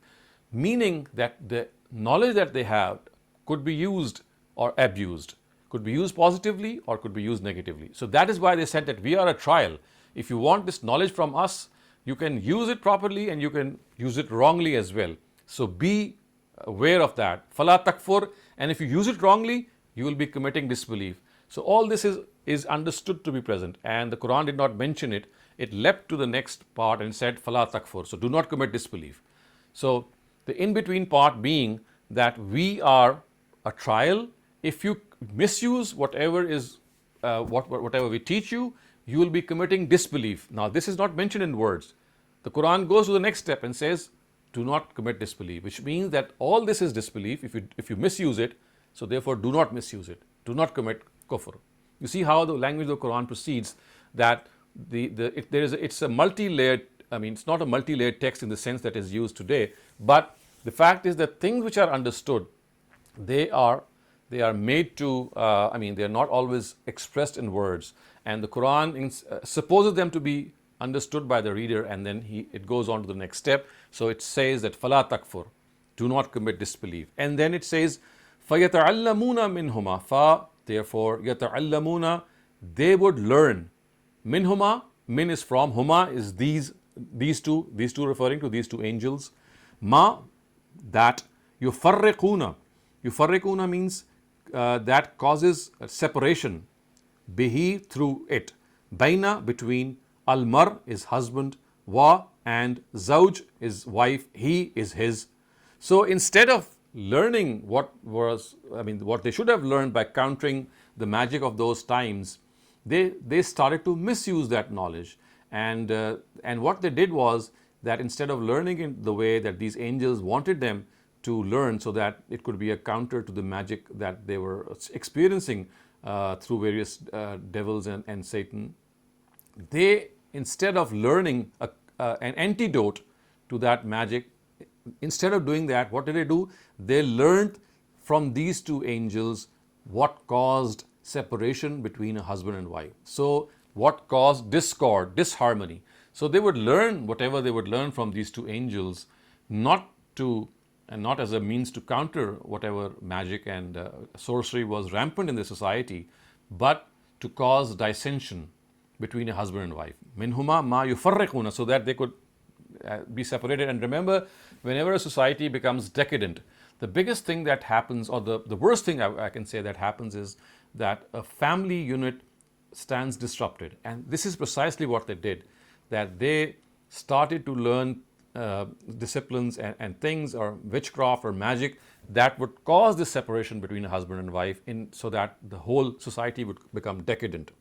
Meaning that the knowledge that they have could be used or abused, could be used positively or could be used negatively. So that is why they said that we are a trial. If you want this knowledge from us, you can use it properly and you can use it wrongly as well. So be aware of that. Fala takfur, and if you use it wrongly, you will be committing disbelief. So all this is understood to be present, and the Quran did not mention it. It leapt to the next part and said, Fala takfur. So do not commit disbelief. So the in-between part being that we are a trial. If you misuse whatever is whatever we teach you, you will be committing disbelief. Now this is not mentioned in words. The Quran goes to the next step and says, do not commit disbelief, which means that all this is disbelief if you misuse it. So therefore do not misuse it. Do not commit kufr. You see how the language of the Quran proceeds, that it's a multi-layered, I mean, it's not a multi-layered text in the sense that is used today, but the fact is that things which are understood, they are made to, I mean, they are not always expressed in words, and the Quran supposes them to be understood by the reader, and then it goes on to the next step. So it says that fala takfur, do not commit disbelief, and then it says فَيَتَعَلَّمُونَ مِنْهُمَا fa, therefore يَتَعَلَّمُونَ, they would learn, minhuma, min is from, huma is these two referring to these two angels, ma, that, yufarriquna means that causes separation, bihi, through it, baina, between, al-mar is husband, wa, and zawj is wife, he is his. So instead of learning what they should have learned by countering the magic of those times, they started to misuse that knowledge, and what they did was that instead of learning in the way that these angels wanted them to learn, so that it could be a counter to the magic that they were experiencing through various devils and Satan, they, instead of learning an antidote to that magic, instead of doing that, what did they do? They learned from these two angels what caused separation between a husband and wife. So what caused discord, disharmony. So they would learn whatever they would learn from these two angels, not as a means to counter whatever magic and sorcery was rampant in the society, but to cause dissension between a husband and wife. Minhuma ma yufarriquna, so that they could be separated. And remember, whenever a society becomes decadent, the biggest thing that happens, or the worst thing I can say that happens, is that a family unit stands disrupted. And this is precisely what they did, that they started to learn disciplines and things, or witchcraft or magic, that would cause this separation between a husband and wife, so that the whole society would become decadent.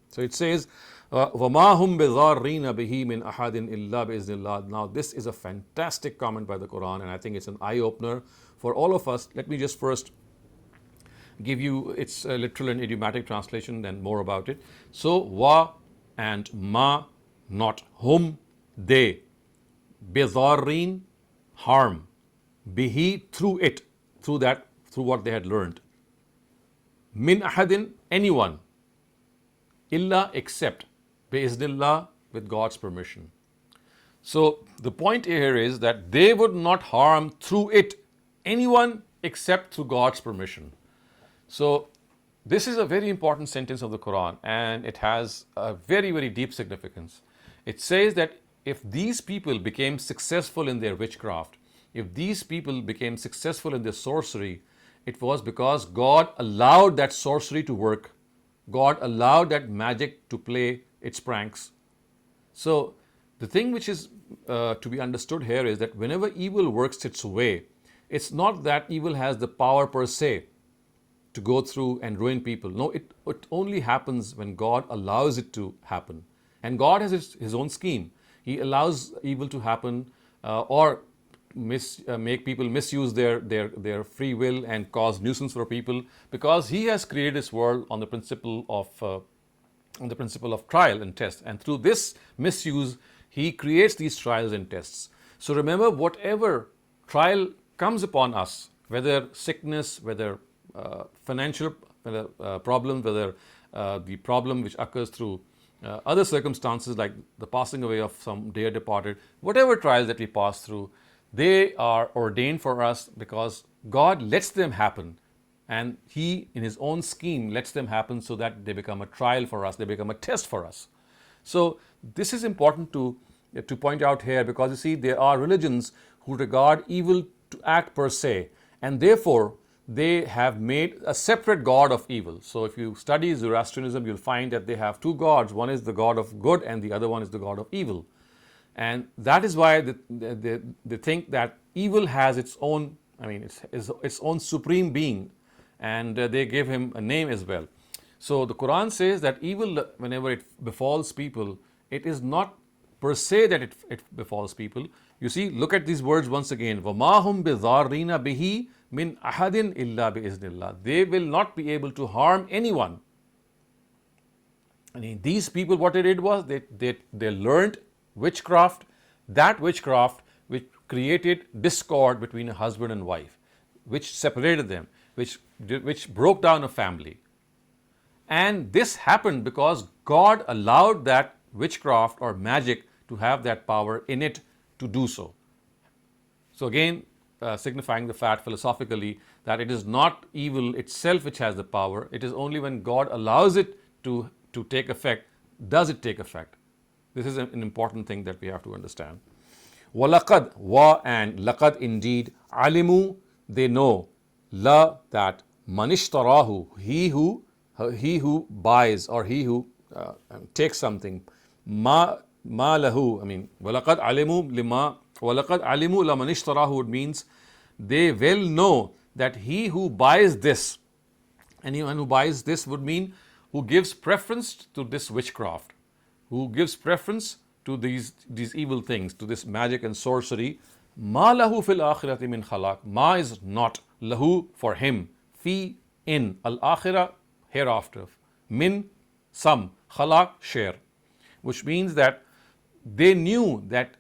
So it says, وَمَا هُمْ بِضَارِّينَ بِهِ مِنْ أَحَدٍ إِلَّا بِإِذْنِ اللَّهِ. Now this is a fantastic comment by the Quran, and I think it's an eye-opener for all of us. Let me just first give you its literal and idiomatic translation, then more about it. So wa and ma, not, hum, they, بِضَارِّينَ, harm, bihi, through it, through what they had learned, min ahadin, anyone, illa, except, bi'iznillah, with God's permission. So the point here is that they would not harm through it anyone except through God's permission. So this is a very important sentence of the Quran, and it has a very, very deep significance. It says that if these people became successful in their witchcraft, if these people became successful in their sorcery, it was because God allowed that sorcery to work. God allowed that magic to play its pranks. So the thing which is to be understood here is that whenever evil works its way, it's not that evil has the power per se to go through and ruin people. No, it only happens when God allows it to happen. And God has his own scheme. He allows evil to happen, or make people misuse their free will and cause nuisance for people, because He has created this world on the principle of trial and test. And through this misuse, He creates these trials and tests. So remember, whatever trial comes upon us, whether sickness, whether financial problem, whether the problem which occurs through other circumstances like the passing away of some dear departed, whatever trials that we pass through, they are ordained for us because God lets them happen, and He in His own scheme lets them happen so that they become a trial for us, they become a test for us. So this is important to point out here, because you see, there are religions who regard evil to act per se, and therefore they have made a separate god of evil. So if you study Zoroastrianism, you'll find that they have two gods. One is the god of good and the other one is the god of evil. And that is why they think that evil has its own, its own supreme being, and they give him a name as well. So the Quran says that evil, whenever it befalls people, it is not per se that it befalls people. You see, look at these words once again. وَمَا هُمْ بِضَارِّينَ بِهِ مِنْ أَحَدٍ إِلَّا بِإِذْنِ اللَّهِ. They will not be able to harm anyone. These people, what they did was they learned witchcraft, that witchcraft which created discord between a husband and wife, which separated them, which broke down a family. And this happened because God allowed that witchcraft or magic to have that power in it to do so. So again, signifying the fact philosophically that it is not evil itself which has the power. It is only when God allows it to take effect, does it take effect. This is an important thing that we have to understand. وَلَقَدْ wa and laqad indeed, alimu they know, la that, manishtarahu he who buys or he who takes something, ma lahu, وَلَقَدْ alimu lima, وَلَقَدْ alimu la manishtarahu, it means they will know that he who buys this, anyone who buys this would mean who gives preference to this witchcraft, who gives preference to these evil things, to this magic and sorcery. Ma lahu fil akhirati min khalaq. Ma is not, lahu for him, fi in, al akhirah hereafter, min some, khalaq share, which means that they knew that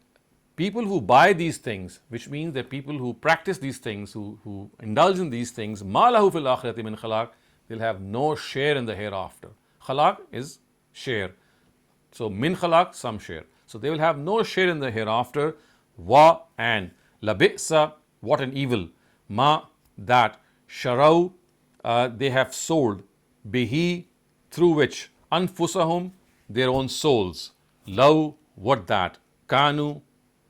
people who buy these things, which means that people who practice these things, who indulge in these things, ma lahu fil akhirati min khalaq, they'll have no share in the hereafter. Khalaq is share. So min khalaq, some share. So they will have no share in the hereafter. Wa and labi'sa, what an evil. Ma that, sharau they have sold, bihi through which, anfusahum their own souls, law what that, kanu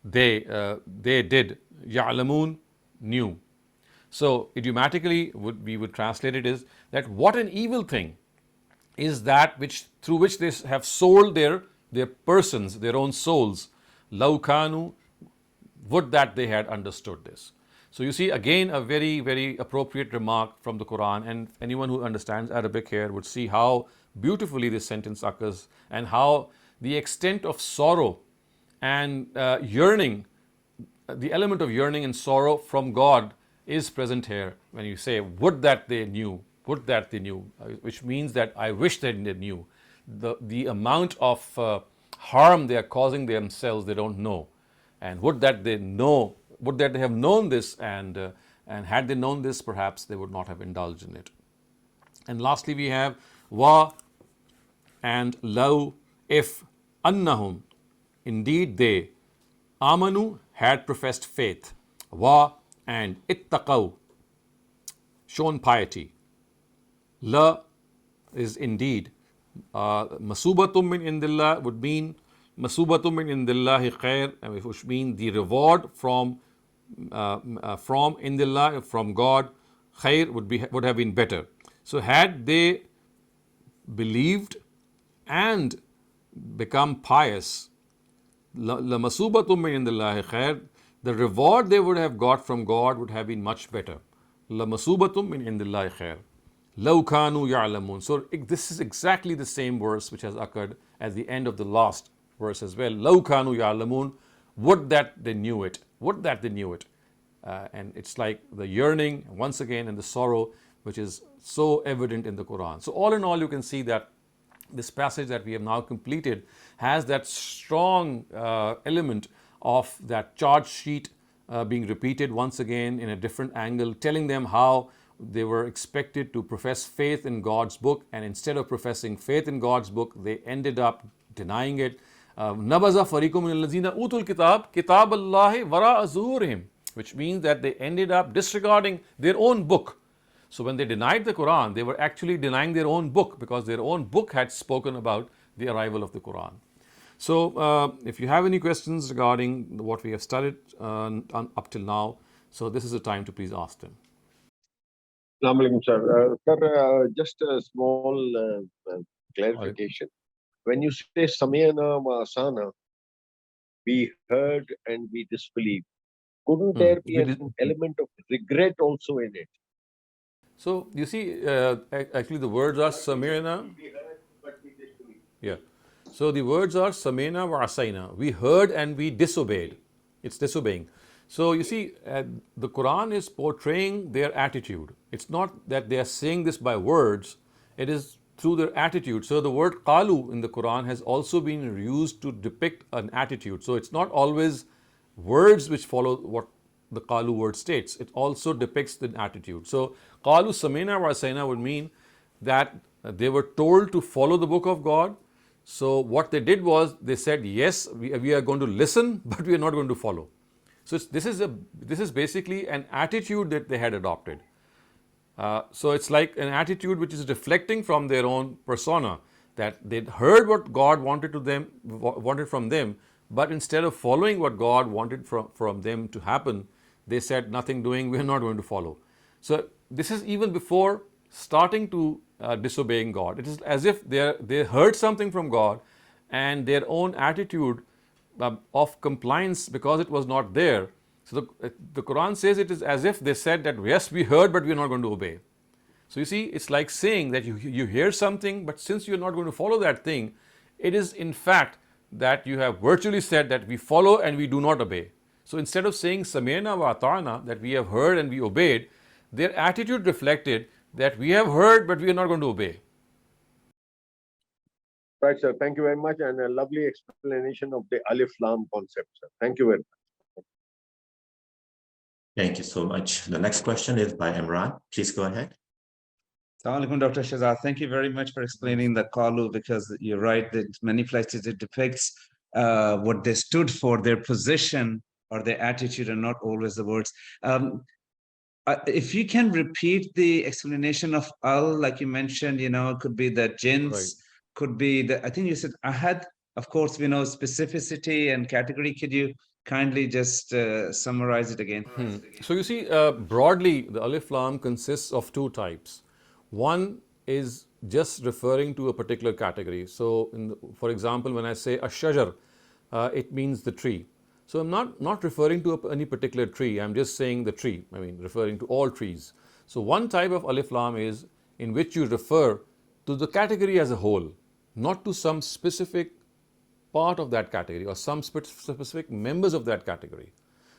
they did, ya'lamun knew. So idiomatically we would translate it is that what an evil thing is that which through which they have sold their persons, their own souls. Law kanu, would that they had understood this. So you see again a very, very appropriate remark from the Quran, and anyone who understands Arabic here would see how beautifully this sentence occurs and how the extent of sorrow and yearning, the element of yearning and sorrow from God is present here when you say, would that they knew, would that they knew, which means that I wish that they knew. The amount of harm they are causing themselves, they don't know. And would that they know, would that they have known this, and had they known this, perhaps they would not have indulged in it. And lastly, we have wa and law, if annahum, indeed they, amanu had professed faith, wa and ittaqaw, shown piety, la is indeed, masubatum min indillah would mean masubatum min indillahi khair, which means the reward from indillah, from God, khair would have been better. So had they believed and become pious, la masubatum min indillahi khair, the reward they would have got from God would have been much better. La masubatum min indillahi khair. Law kanu ya'lamun. So this is exactly the same verse which has occurred at the end of the last verse as well. Law kanu ya'lamun. Would that they knew it. Would that they knew it. And it's like the yearning once again and the sorrow which is so evident in the Quran. So all in all, you can see that this passage that we have now completed has that strong element of that charge sheet being repeated once again in a different angle, telling them how they were expected to profess faith in God's book, and instead of professing faith in God's book, they ended up denying it. Nabaza fariqum min allazina utul kitab Allahi wara zuhurihim, which means that they ended up disregarding their own book. So when they denied the Quran, they were actually denying their own book, because their own book had spoken about the arrival of the Quran. So if you have any questions regarding what we have studied up till now, so this is the time to please ask them. Assalamu alaikum, sir. Sir, just a small Alright. clarification. When you say Samayana wa Asana, we heard and we disbelieve, couldn't there be an element of regret also in it? So you see, actually the words are Samirna. We heard, but we disbelieve. Yeah. So the words are Samena wa Asaina. We heard and we disobeyed. It's disobeying. So you see, the Quran is portraying their attitude. It's not that they are saying this by words, it is through their attitude. So the word qalu in the Quran has also been used to depict an attitude. So it's not always words which follow what the qalu word states, it also depicts the attitude. So qalu samina wa asaina would mean that they were told to follow the book of God. So what they did was they said, yes, we are going to listen, but we are not going to follow. So this is basically an attitude that they had adopted. So it's like an attitude which is reflecting from their own persona, that they'd heard what God wanted from them, but instead of following what God wanted from them to happen, they said, nothing doing, we're not going to follow. So this is even before starting to disobeying God. It is as if they heard something from God, and their own attitude of compliance, because it was not there. So the Quran says it is as if they said that, yes, we heard, but we're not going to obey. So you see, it's like saying that you hear something, but since you're not going to follow that thing, it is in fact that you have virtually said that we follow and we do not obey. So instead of saying Samena wa ata'na, that we have heard and we obeyed, their attitude reflected that we have heard, but we are not going to obey. Right, sir. Thank you very much, and a lovely explanation of the Alif Lam concept, sir. Thank you very much. Thank you so much. The next question is by Imran. Please go ahead. Assalamu alaikum, Dr. Shehzad. Thank you very much for explaining the qalu, because you're right that many places it depicts what they stood for, their position or their attitude, and not always the words. If you can repeat the explanation of al, like you mentioned, it could be the jins, Right. could be the, I think you said ahad. Of course, we know specificity and category. Could you kindly just summarize it again? So you see, broadly, the Alif Lam consists of two types. One is just referring to a particular category. So, for example, when I say ash-shajar, it means the tree. So I'm not referring to any particular tree. I'm just saying the tree. I mean, referring to all trees. So one type of Alif Lam is in which you refer to the category as a whole, not to some specific part of that category or some specific members of that category.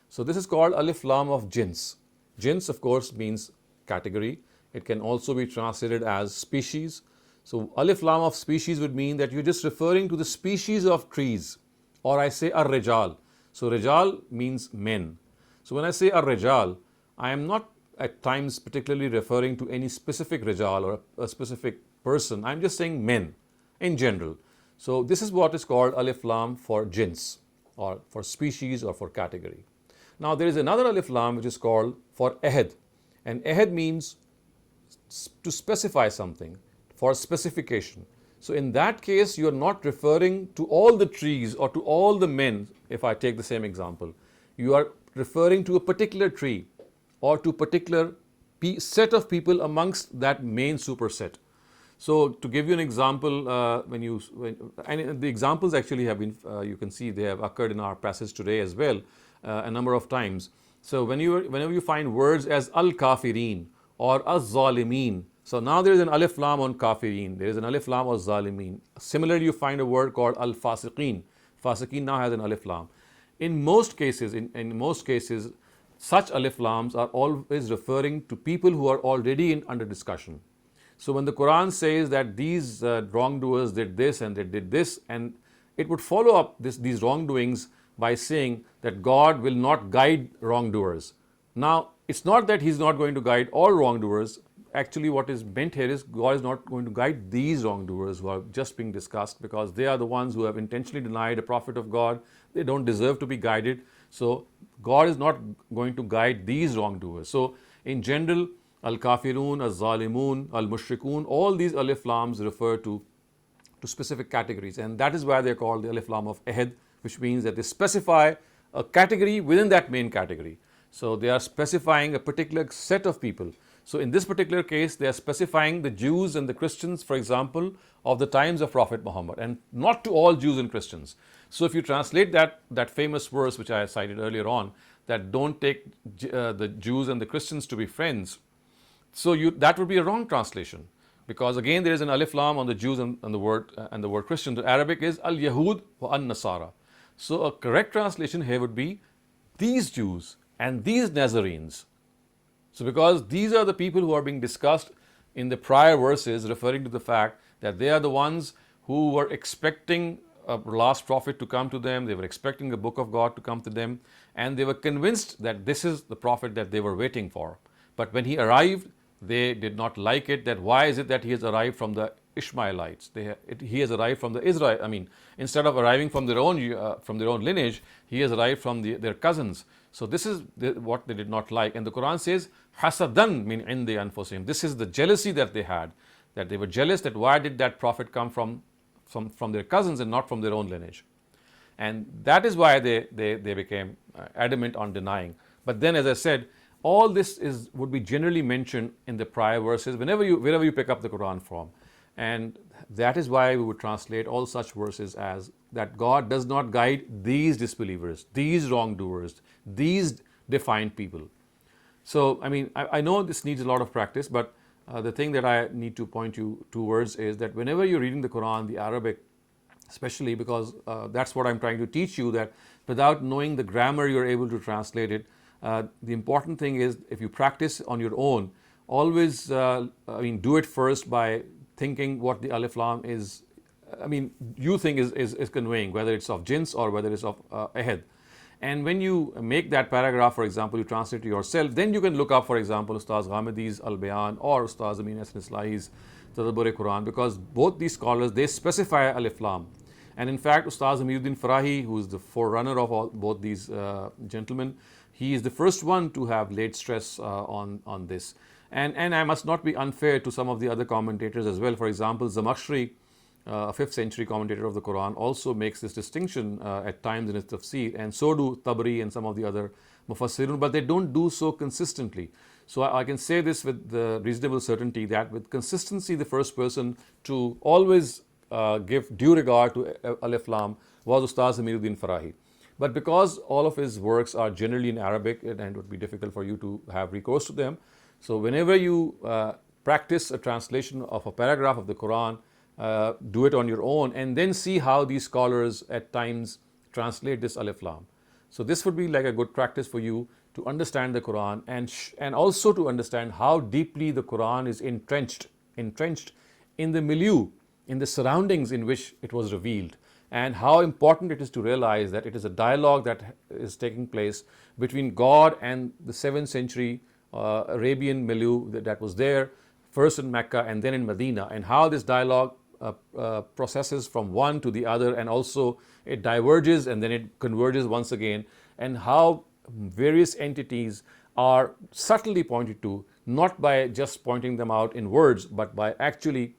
So this is called Alif Lam of jins. Jins, of course, means category. It can also be translated as species. So Alif Lam of species would mean that you're just referring to the species of trees. Or I say ar-rijal. So rijal means men. So when I say ar-rijal, I am not at times particularly referring to any specific rijal or a specific person. I'm just saying men in general. So this is what is called Alif Lam for jins, or for species, or for category. Now there is another Alif Lam which is called for ahad. And ahad means to specify something, for specification. So in that case, you are not referring to all the trees or to all the men, if I take the same example. You are referring to a particular tree or to a particular set of people amongst that main superset. So to give you an example, and the examples actually have been, you can see they have occurred in our passage today as well, a number of times. So whenever you find words as al-kafirin or az-zalimin, so now there is an alif lam on kafirin, there is an alif lam on zalimin. Similarly, you find a word called al-fasiqin. Fasiqin now has an alif lam. In most cases, such alif lams are always referring to people who are already under discussion. So when the Quran says that these wrongdoers did this and they did this, and it would follow up these wrongdoings by saying that God will not guide wrongdoers. Now, it's not that He's not going to guide all wrongdoers. Actually, what is meant here is God is not going to guide these wrongdoers who are just being discussed, because they are the ones who have intentionally denied a prophet of God. They don't deserve to be guided. So God is not going to guide these wrongdoers. So in general, al-kafirun, al-zalimun, al-mushrikun, all these alif lams refer to specific categories, and that is why they are called the alif lam of ahad, which means that they specify a category within that main category. So they are specifying a particular set of people. So in this particular case, they are specifying the Jews and the Christians, for example, of the times of Prophet Muhammad, and not to all Jews and Christians. So if you translate that famous verse which I cited earlier on, that don't take the Jews and the Christians to be friends, so that would be a wrong translation, because again there is an alif lam on the Jews and the word Christian. The Arabic is al Yahud wa an Nasara. So a correct translation here would be these Jews and these Nazarenes. So because these are the people who are being discussed in the prior verses, referring to the fact that they are the ones who were expecting a last prophet to come to them, they were expecting the book of God to come to them, and they were convinced that this is the prophet that they were waiting for. But when he arrived, they did not like it. That why is it that he has arrived from the Ishmaelites? He has arrived from the Israel. I mean, instead of arriving from their own lineage, he has arrived from their cousins. So this is what they did not like. And the Quran says, hasadan min indi anfusihim. This is the jealousy that they had, that they were jealous that why did that prophet come from their cousins and not from their own lineage. And that is why they became adamant on denying. But then, as I said, all this would be generally mentioned in the prior verses wherever you pick up the Quran from. And that is why we would translate all such verses as that God does not guide these disbelievers, these wrongdoers, these defined people. So, I mean, I know this needs a lot of practice, but the thing that I need to point you towards is that whenever you're reading the Quran, the Arabic, especially because that's what I'm trying to teach you, that without knowing the grammar, you're able to translate it. The important thing is, if you practice on your own, always, do it first by thinking what the alif lam is, you think is conveying, whether it's of jins or whether it's of ahad. And when you make that paragraph, for example, you translate to yourself, then you can look up, for example, Ustaz Ghamidi's Al-Bayan or Ustaz Amin Hassan Islahi's Tadabbur Quran, because both these scholars, they specify alif lam. And in fact, Ustaz Amiruddin Farahi, who is the forerunner of both these gentlemen, he is the first one to have laid stress on this. And I must not be unfair to some of the other commentators as well. For example, Zamakhshari, a 5th century commentator of the Quran, also makes this distinction at times in his tafsir, and so do Tabari and some of the other Mufassirun, but they don't do so consistently. So I can say this with the reasonable certainty that with consistency, the first person to always give due regard to alif lam was Ustaz Amiruddin Farahi. But because all of his works are generally in Arabic, and it would be difficult for you to have recourse to them, so whenever you practice a translation of a paragraph of the Quran, do it on your own and then see how these scholars at times translate this alif lam. So this would be like a good practice for you to understand the Quran and also to understand how deeply the Quran is entrenched in the milieu, in the surroundings in which it was revealed, and how important it is to realize that it is a dialogue that is taking place between God and the 7th century Arabian milieu that was there, first in Mecca and then in Medina, and how this dialogue processes from one to the other, and also it diverges and then it converges once again, and how various entities are subtly pointed to, not by just pointing them out in words, but by actually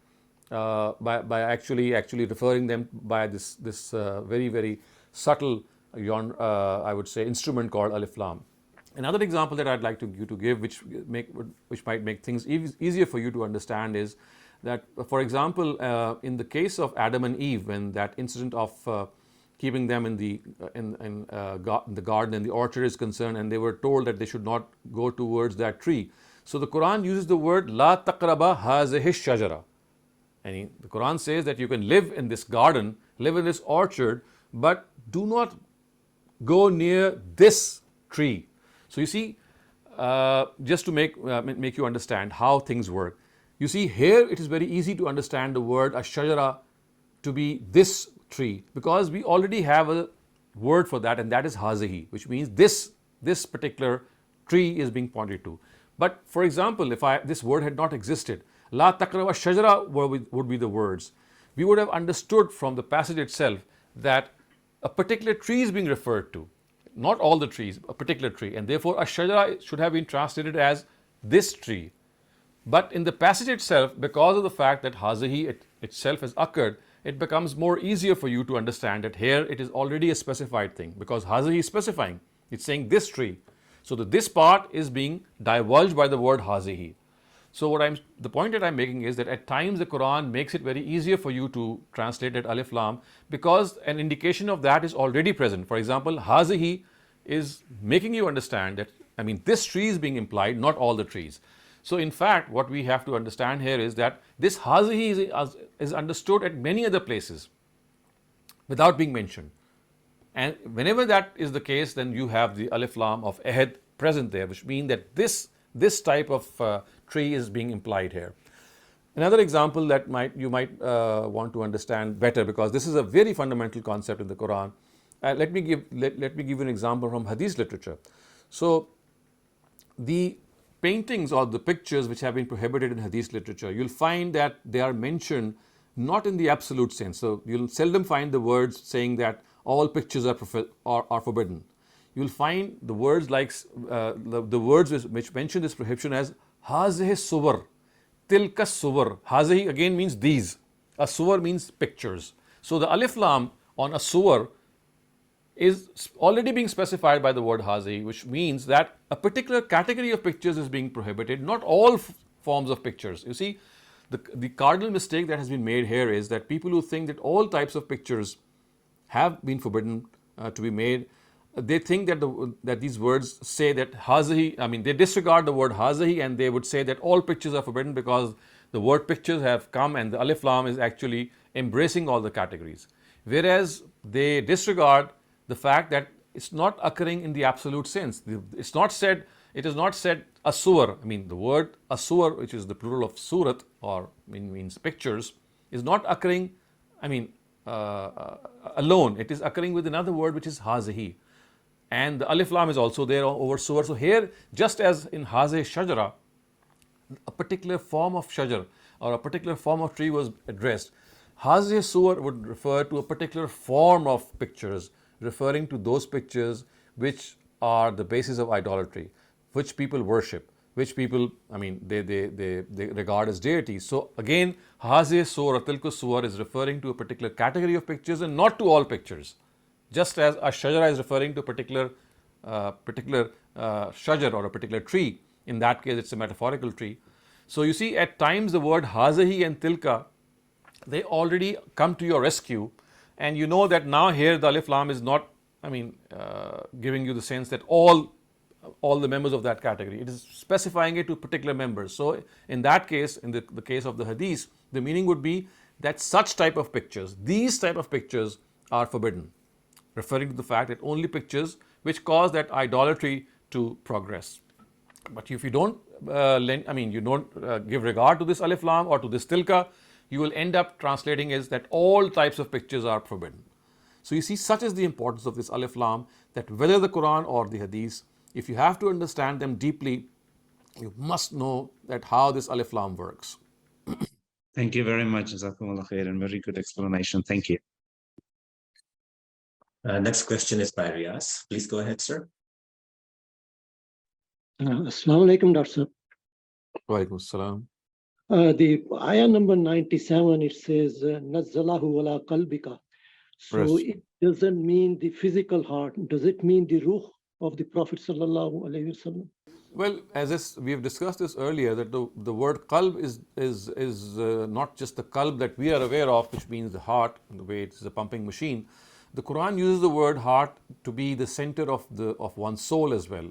referring them by this very, very subtle, I would say, instrument called alif lam. Another example that I'd like you to give, which might make things easier for you to understand, is that, for example, in the case of Adam and Eve, when that incident of keeping them in the garden and the orchard is concerned, and they were told that they should not go towards that tree. So the Quran uses the word la taqraba hazihi shajara. And the Quran says that you can live in this garden, live in this orchard, but do not go near this tree. So you see, just to make you understand how things work, you see here it is very easy to understand the word ash-shajara to be this tree, because we already have a word for that, and that is hazihi, which means this particular tree is being pointed to. But for example, if this word had not existed, la taqraba shajara would be the words, we would have understood from the passage itself that a particular tree is being referred to, not all the trees, a particular tree, and therefore ash-shajara should have been translated as this tree. But in the passage itself, because of the fact that hazihi itself has occurred, it becomes more easier for you to understand that here it is already a specified thing, because hazihi is specifying, it's saying this tree. So this part is being divulged by the word hazihi. So the point that I'm making is that at times the Quran makes it very easier for you to translate that alif lam because an indication of that is already present. For example, hazihi is making you understand that, this tree is being implied, not all the trees. So in fact, what we have to understand here is that this hazihi is understood at many other places without being mentioned. And whenever that is the case, then you have the alif lam of ahad present there, which means that this type of tree is being implied here. Another example that you might want to understand better, because this is a very fundamental concept in the Quran. Let me give you an example from Hadith literature. So the paintings or the pictures which have been prohibited in Hadith literature, you'll find that they are mentioned not in the absolute sense. So you'll seldom find the words saying that all pictures are forbidden. You'll find the words like the words which mention this prohibition as hazih suwar, tilka suwar. Hazih again means these. A suwar means pictures. So the alif lam on a suwar is already being specified by the word hazi, which means that a particular category of pictures is being prohibited, not all forms of pictures. You see, the cardinal mistake that has been made here is that people who think that all types of pictures have been forbidden to be made, they think that these words say that hazihi, they disregard the word hazihi and they would say that all pictures are forbidden because the word pictures have come and the alif lam is actually embracing all the categories. Whereas they disregard the fact that it's not occurring in the absolute sense. It is not said asur. The word asur, which is the plural of surat or means pictures, is not occurring alone. It is occurring with another word which is hazihi. And the alif lam is also there over suwar. So here, just as in hazih shajara, a particular form of shajar or a particular form of tree was addressed, hazih suwar would refer to a particular form of pictures, referring to those pictures which are the basis of idolatry, which people worship, which people, they regard as deities. So again, hazih suwar, tilka suwar is referring to a particular category of pictures and not to all pictures. Just as a shajara is referring to a particular shajar or a particular tree. In that case, it's a metaphorical tree. So you see, at times the word hazihi and tilka, they already come to your rescue. And you know that now here the alif lam is not, giving you the sense that all the members of that category. It is specifying it to particular members. So in that case, in the case of the hadith, the meaning would be that such type of pictures, these type of pictures are forbidden, referring to the fact that only pictures which cause that idolatry to progress. But if you don't give regard to this alif lam or to this tilka, you will end up translating as that all types of pictures are forbidden. So you see, such is the importance of this alif lam, that whether the Quran or the hadith, if you have to understand them deeply, you must know that how this alif lam works. Thank you very much, Jazakumullah khair, and very good explanation. Thank you. Next question is by Riaz. Please go ahead, sir. Assalamu alaikum, Dr. Sir. Wa alaikum assalam. The ayah number 97, it says, Nazzalahu ala qalbika. So it doesn't mean the physical heart. Does it mean the ruh of the Prophet sallallahu alaihi wasallam? Well, as we have discussed this earlier, that the word qalb is not just the qalb that we are aware of, which means the heart, the way it is a pumping machine. The Quran uses the word heart to be the center of one's soul as well,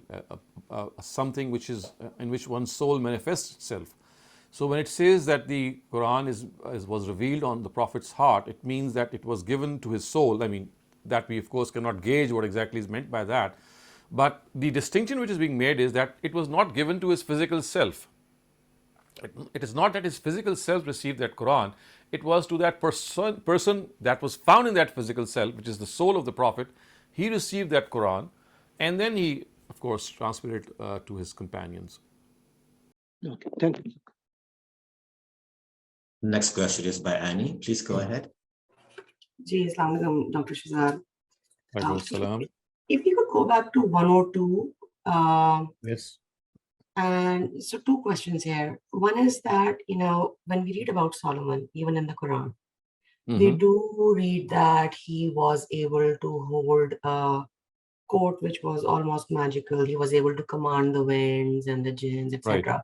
something which is in which one's soul manifests itself. So when it says that the Quran was revealed on the Prophet's heart, it means that it was given to his soul. That we of course cannot gauge what exactly is meant by that. But the distinction which is being made is that it was not given to his physical self. It is not that his physical self received that Quran. It was to that person that was found in that physical self, which is the soul of the Prophet. He received that Quran, and then he, of course, transmitted it to his companions. Okay, thank you. Next question is by Annie. Please go ahead. Ji, Assalamu alaikum, Dr. Shehzad. If we could go back to 102. Yes. And so 2 questions here. One is that, when we read about Solomon, even in the Quran, they do read that he was able to hold a court which was almost magical. He was able to command the winds and the jinns, etc. Right.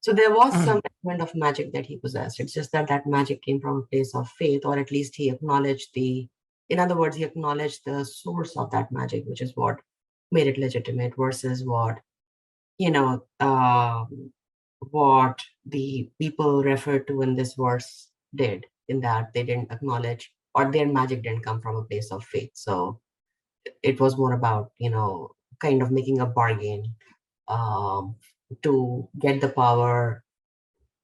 So there was some element of magic that he possessed. It's just that that magic came from a place of faith, or at least he acknowledged in other words, he acknowledged the source of that magic, which is what made it legitimate versus what, what the people referred to in this verse did, in that they didn't acknowledge, or their magic didn't come from a place of faith. So it was more about, kind of making a bargain to get the power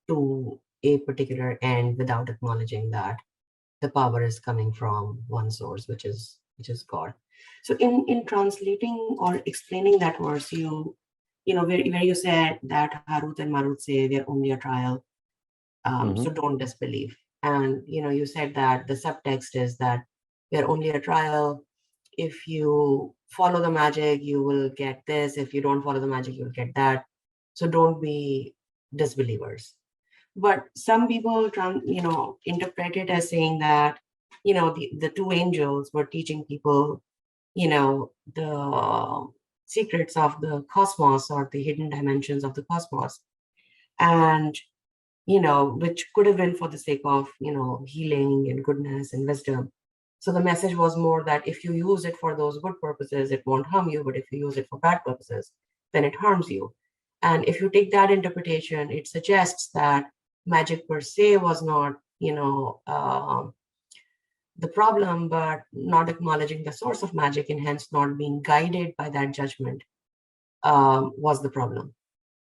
to a particular end without acknowledging that the power is coming from one source, which is God. So in translating or explaining that verse, where you said that Harut and Marut say they're only a trial, so don't disbelieve. And you said that the subtext is that they're only a trial. If you follow the magic, you will get this. If you don't follow the magic, you'll get that. So don't be disbelievers. But some people, interpret it as saying that, the two angels were teaching people, the secrets of the cosmos or the hidden dimensions of the cosmos. And, which could have been for the sake of, healing and goodness and wisdom. So the message was more that if you use it for those good purposes, it won't harm you. But if you use it for bad purposes, then it harms you. And if you take that interpretation, it suggests that magic per se was not, the problem, but not acknowledging the source of magic and hence not being guided by that judgment was the problem.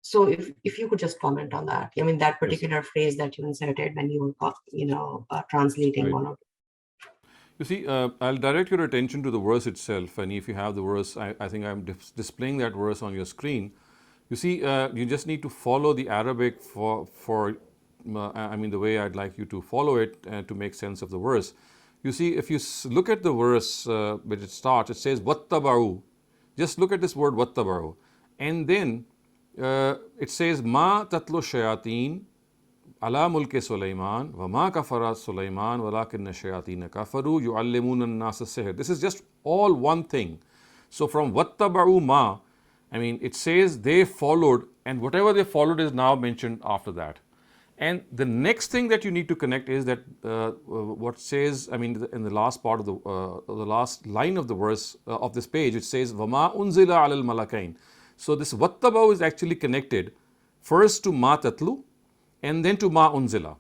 So if you could just comment on that. I mean, that particular phrase that you inserted when you were, translating one of it. You see, I'll direct your attention to the verse itself, and if you have the verse, I think I'm displaying that verse on your screen. You see, you just need to follow the Arabic the way I'd like you to follow it to make sense of the verse. You see, if you look at the verse which it starts, it says wattaba'u. Just look at this word wattaba'u, and then it says ma tatlu shayateen ala mulki Sulaiman wa ma kafara Sulaiman walakinna shayateen kafaru yu'allimuna an-nasa sihr. This is just all one thing. So from wattaba'u ma, it says they followed, and whatever they followed is now mentioned after that. And the next thing that you need to connect is that what says, in the last part of the last line of the verse of this page, it says وَمَا أُنزِلَ عَلَى الْمَلَكَيْنِ. So this wattaba'u is actually connected first to ma tatlu and then to ma unzila.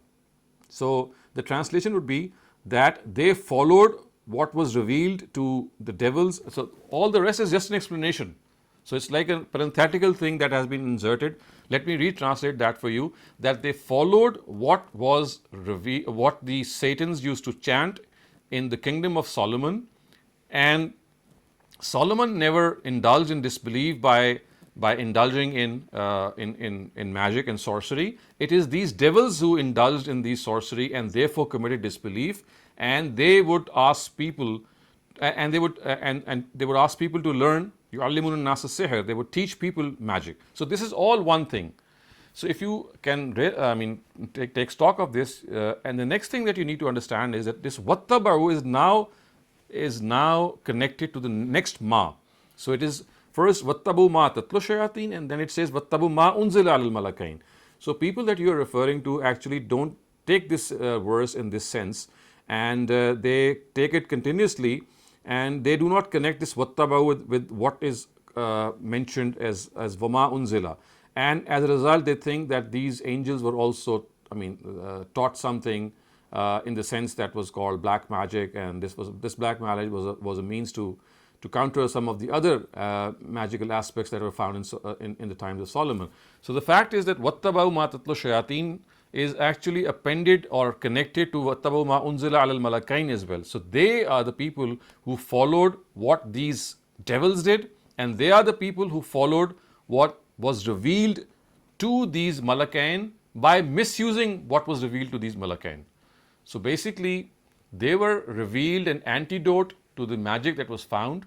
So the translation would be that they followed what was revealed to the devils. So all the rest is just an explanation. So it's like a parenthetical thing that has been inserted. Let me retranslate that for you, that they followed what was revealed, what the Satans used to chant in the kingdom of Solomon, and Solomon never indulged in disbelief by indulging in magic and sorcery. It is these devils who indulged in these sorcery and therefore committed disbelief, and they would ask people and they would ask people to learn. يُعَلِّمُونَ النَّاسَ السِّحْرَ. They would teach people magic. So this is all one thing. So if you can take stock of this, and the next thing that you need to understand is that this wattaba'u is now connected to the next ma. So it is first wattabu ma tatlu shayateen, and then it says wattabu ma unzila alal malakain. So people that you are referring to actually don't take this verse in this sense, and they take it continuously, and they do not connect this wattaba'u with what is mentioned as wama unzila. And as a result, they think that these angels were also, taught something in the sense that was called black magic, and this black magic was a means to counter some of the other magical aspects that were found in the times of Solomon. So the fact is that wattaba'u ma tatlu shayateen is actually appended or connected to wattaba'u ma unzila alal malakain as well. So they are the people who followed what these devils did, and they are the people who followed what was revealed to these malakain by misusing what was revealed to these malakain. So basically, they were revealed an antidote to the magic that was found,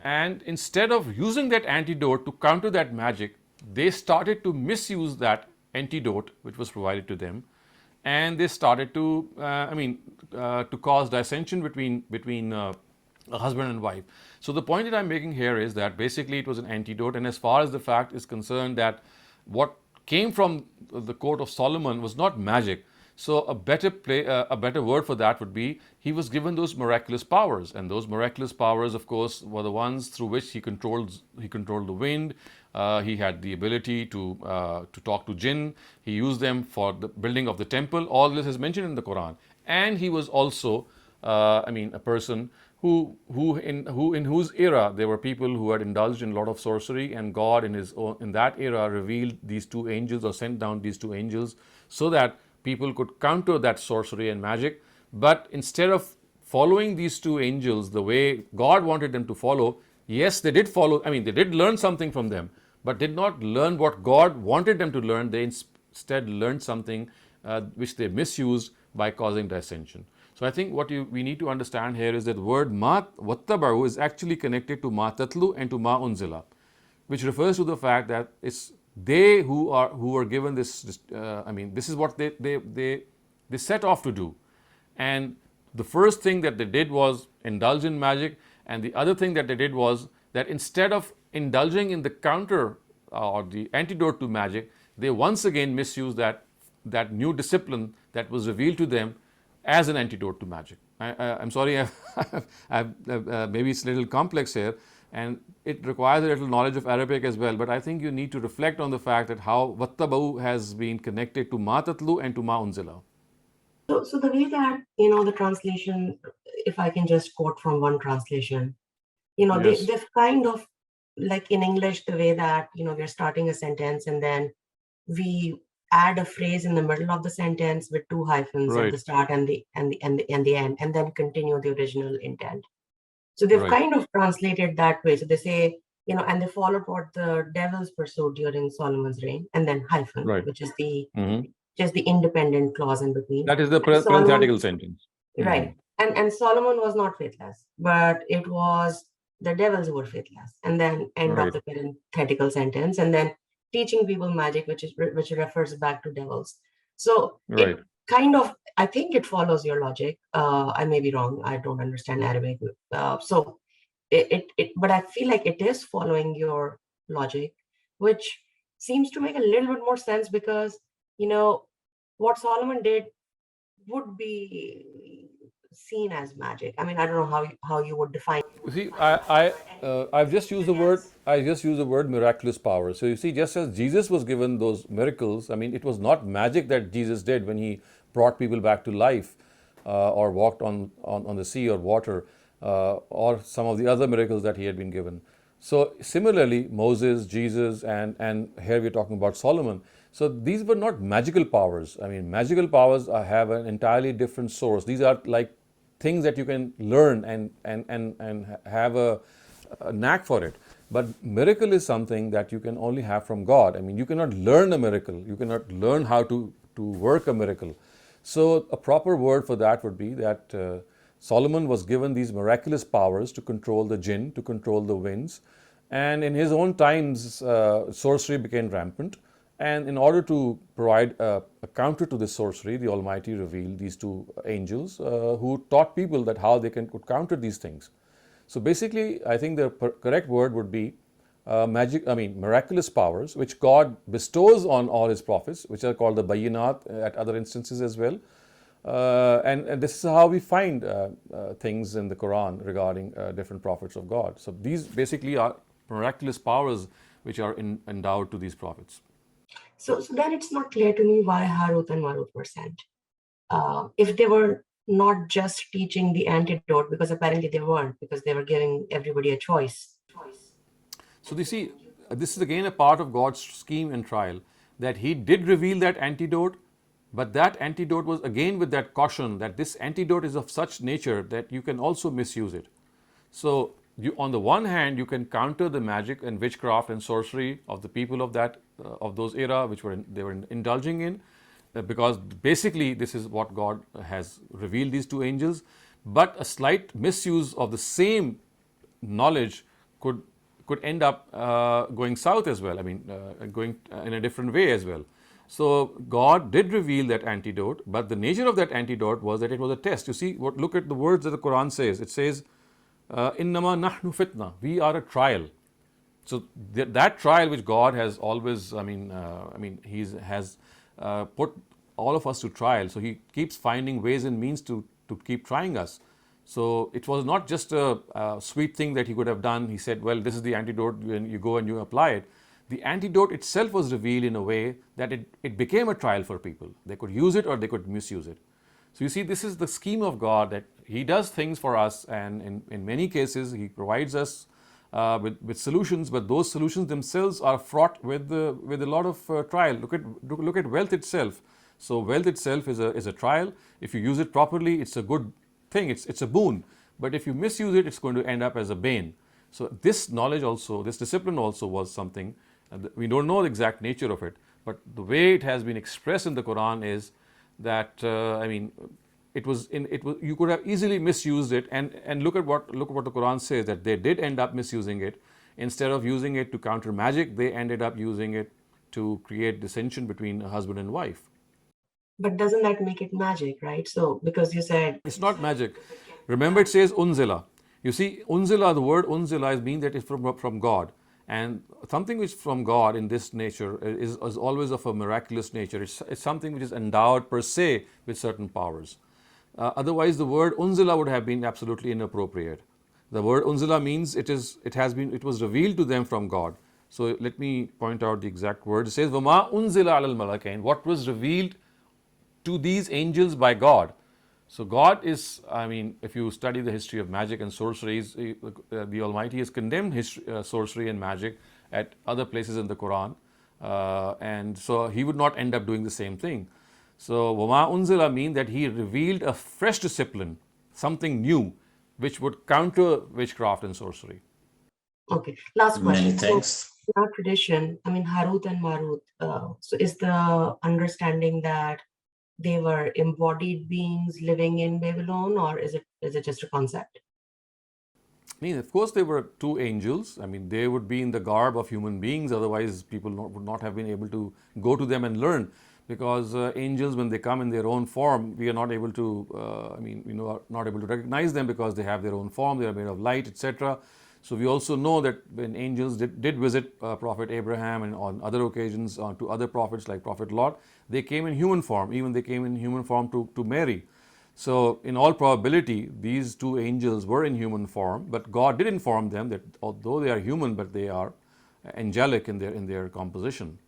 and instead of using that antidote to counter that magic, they started to misuse that antidote which was provided to them, and they started to cause dissension between a husband and wife. So the point that I'm making here is that basically it was an antidote, and as far as the fact is concerned that what came from the court of Solomon was not magic. So a better word for that would be he was given those miraculous powers, and those miraculous powers, of course, were the ones through which he controlled the wind. He had the ability to talk to jinn. He used them for the building of the temple. All this is mentioned in the Quran. And he was also, a person in whose era there were people who had indulged in a lot of sorcery, and God in that era revealed these two angels, or sent down these two angels, so that people could counter that sorcery and magic. But instead of following these two angels the way God wanted them to follow, yes, they did follow, they did learn something from them, but did not learn what God wanted them to learn. They instead learned something which they misused by causing dissension. So I think what we need to understand here is that the word ma wattaba'u is actually connected to ma tatlu and to ma unzila, which refers to the fact that it's they who were given this is what they set off to do. And the first thing that they did was indulge in magic, and the other thing that they did was that instead of indulging in the counter or the antidote to magic, they once again misused that new discipline that was revealed to them as an antidote to magic. I'm sorry, maybe it's a little complex here, and it requires a little knowledge of Arabic as well, but I think you need to reflect on the fact that how wattaba'u has been connected to ma tatlu and to ma unzila. So the way that, the translation, if I can just quote from one translation, Yes. they've kind of, like in English, the way that, we're starting a sentence and then we add a phrase in the middle of the sentence with two hyphens at Right. the start and the end, and then continue the original intent. So they've Right. kind of translated that way. So they say, and they followed what the devils pursued during Solomon's reign, and then hyphen, Right. which is the Mhm. just the independent clause in between. That is the And Solomon- parenthetical sentence. Right. And Solomon was not faithless, but it was the devils who were faithless. And then end Right. of the parenthetical sentence, and then teaching people magic, which refers back to devils. So Right. it kind of, I think it follows your logic. I may be wrong. I don't understand Arabic. So but I feel like it is following your logic, which seems to make a little bit more sense because, what Solomon did would be seen as magic. I don't know how you would define. You see, I've just used the word. I just used the word miraculous power. So you see, just as Jesus was given those miracles, it was not magic that Jesus did when he brought people back to life, or walked on the sea or water, or some of the other miracles that he had been given. So similarly, Moses, Jesus, and here we're talking about Solomon. So these were not magical powers. Magical powers have an entirely different source. These are like things that you can learn and have a knack for it. But miracle is something that you can only have from God. You cannot learn a miracle. You cannot learn how to work a miracle. So a proper word for that would be that Solomon was given these miraculous powers to control the jinn, to control the winds. And in his own times, sorcery became rampant. And in order to provide a counter to this sorcery, the Almighty revealed these two angels who taught people that how they could counter these things. So basically, I think the correct word would be miraculous powers, which God bestows on all His prophets, which are called the bayinat at other instances as well. And this is how we find things in the Quran regarding different prophets of God. So these basically are miraculous powers which are endowed to these prophets. So then it's not clear to me why Harut and Marut were sent. If they were not just teaching the antidote, because apparently they weren't, because they were giving everybody a choice. So you see, this is again a part of God's scheme and trial, that He did reveal that antidote, but that antidote was again with that caution that this antidote is of such nature that you can also misuse it. So on the one hand, you can counter the magic and witchcraft and sorcery of the people of those era, which they were indulging in, because basically this is what God has revealed these two angels. But a slight misuse of the same knowledge could end up going south as well. Going in a different way as well. So God did reveal that antidote, but the nature of that antidote was that it was a test. You see, look at the words that the Quran says. It says, "Innama nahnu fitna." We are a trial. So that trial which God has always, He has put all of us to trial. So He keeps finding ways and means to keep trying us. So it was not just a sweet thing that He could have done. He said, well, this is the antidote, and you go and you apply it. The antidote itself was revealed in a way that it became a trial for people. They could use it or they could misuse it. So you see, this is the scheme of God, that He does things for us, and in many cases He provides us with solutions, but those solutions themselves are fraught with a lot of trial. Look at wealth itself. So wealth itself is a trial. If you use it properly, it's a good thing. It's a boon. But if you misuse it, it's going to end up as a bane. So this knowledge also, this discipline also was something. We don't know the exact nature of it, but the way it has been expressed in the Quran is that you could have easily misused it, and look at what the Quran says, that they did end up misusing it. Instead of using it to counter magic, they ended up using it to create dissension between a husband and wife. But doesn't that make it magic, right? So because you said it's not magic. Remember, it says unzila. You see, unzila, the word unzila means that it's from God. And something which is from God in this nature is always of a miraculous nature. It's something which is endowed per se with certain powers. Otherwise, the word unzila would have been absolutely inappropriate. The word unzila means it was revealed to them from God. So let me point out the exact word. It says, "Wama unzila alal malakain," what was revealed to these angels by God. So God is, if you study the history of magic and sorceries, the Almighty has condemned sorcery and magic at other places in the Quran, and so He would not end up doing the same thing. So Wama unzila mean that He revealed a fresh discipline, something new, which would counter witchcraft and sorcery. Okay, last question. Many thanks. So in our tradition, Harut and Marut, so is the understanding that they were embodied beings living in Babylon, or is it just a concept? Of course, they were two angels. They would be in the garb of human beings. Otherwise, people would not have been able to go to them and learn. Because angels, when they come in their own form, we are not able to, are not able to recognize them because they have their own form. They are made of light, etc. So we also know that when angels did visit Prophet Abraham, and on other occasions to other prophets like Prophet Lot, they came in human form. Even they came in human form to Mary. So in all probability, these two angels were in human form, but God did inform them that although they are human, but they are angelic in their composition.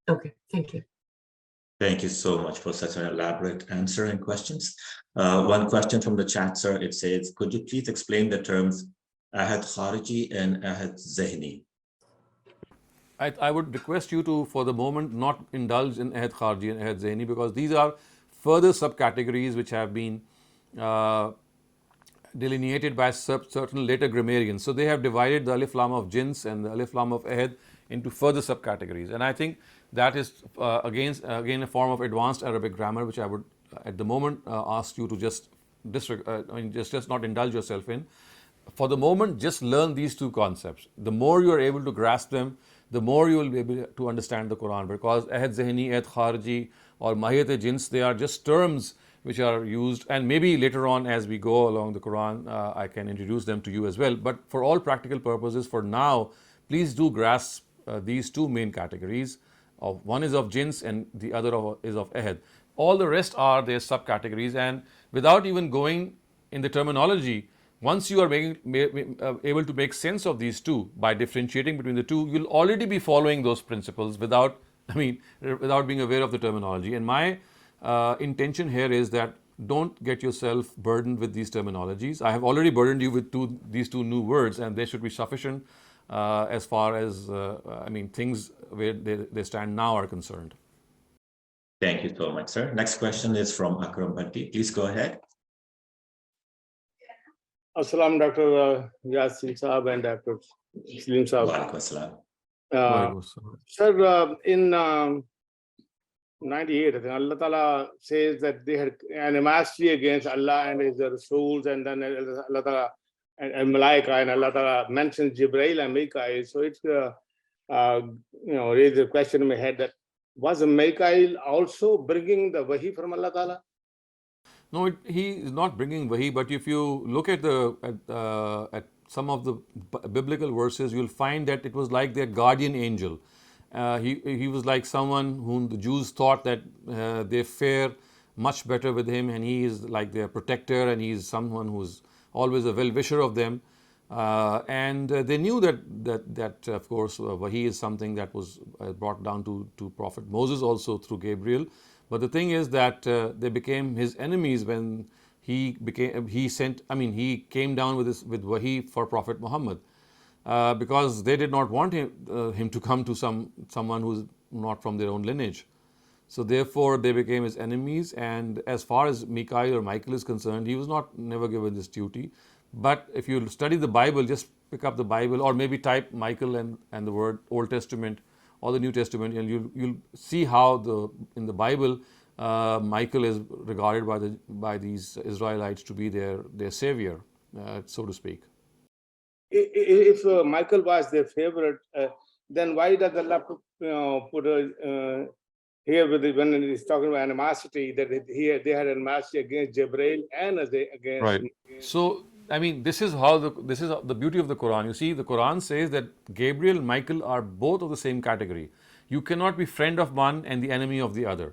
Okay, thank you. Thank you so much for such an elaborate answer and questions. One question from the chat, sir. It says, could you please explain the terms ahad khariji and ahad zehni? I would request you to, for the moment, not indulge in ahad khariji and ahad zehni, because these are further subcategories which have been delineated by certain later grammarians. So they have divided the alif lam of jins and the alif lam of ahad into further subcategories. And I think that is again a form of advanced Arabic grammar, which I would at the moment ask you to just not indulge yourself in. For the moment, just learn these two concepts. The more you are able to grasp them, the more you will be able to understand the Quran, because ahad zehni, ahad khariji, or mahiyat jins, they are just terms which are used, and maybe later on as we go along the Quran, I can introduce them to you as well. But for all practical purposes, for now, please do grasp these two main categories. One is of jins and the other is of ahad. All the rest are their subcategories, and without even going in the terminology, once you are able to make sense of these two by differentiating between the two, you'll already be following those principles without being aware of the terminology. And my intention here is that don't get yourself burdened with these terminologies. I have already burdened you with these two new words, and they should be sufficient as far as things where they stand now are concerned. Thank you so much, sir. Next question is from Akram Bhatti. Please go ahead. Assalam, Dr. Yasin Saab and Dr. Saleem Saab. Walaikum assalam. Sir, in 98, I think Allah Ta'ala says that they had animosity against Allah and His Rasools, and then Allah Ta'ala and Malaika, and Allah Ta'ala mentions Jibreel and Mikael. So it's raised a question in my head that was Mikael also bringing the wahi from Allah Ta'ala? No, he is not bringing wahi. But if you look at some of the biblical verses, you'll find that it was like their guardian angel. He was like someone whom the Jews thought that they fare much better with him, and he is like their protector, and he is someone who's always a well-wisher of them. And they knew that of course, Wahi is something that was brought down to Prophet Moses also through Gabriel. But the thing is that they became his enemies when he came down with Wahi for Prophet Muhammad, because they did not want him to come to someone who's not from their own lineage. So therefore, they became his enemies. And as far as Mikael or Michael is concerned, he was never given this duty. But if you study the Bible, just pick up the Bible, or maybe type Michael and the word Old Testament or the New Testament, and you'll see how in the Bible Michael is regarded by these Israelites to be their savior, so to speak. If Michael was their favorite, then why does Allah put here when he's talking about animosity, that they had animosity against Jibreel and against... Right. So, I mean, this is the beauty of the Quran. You see, the Quran says that Gabriel and Michael are both of the same category. You cannot be friend of one and the enemy of the other.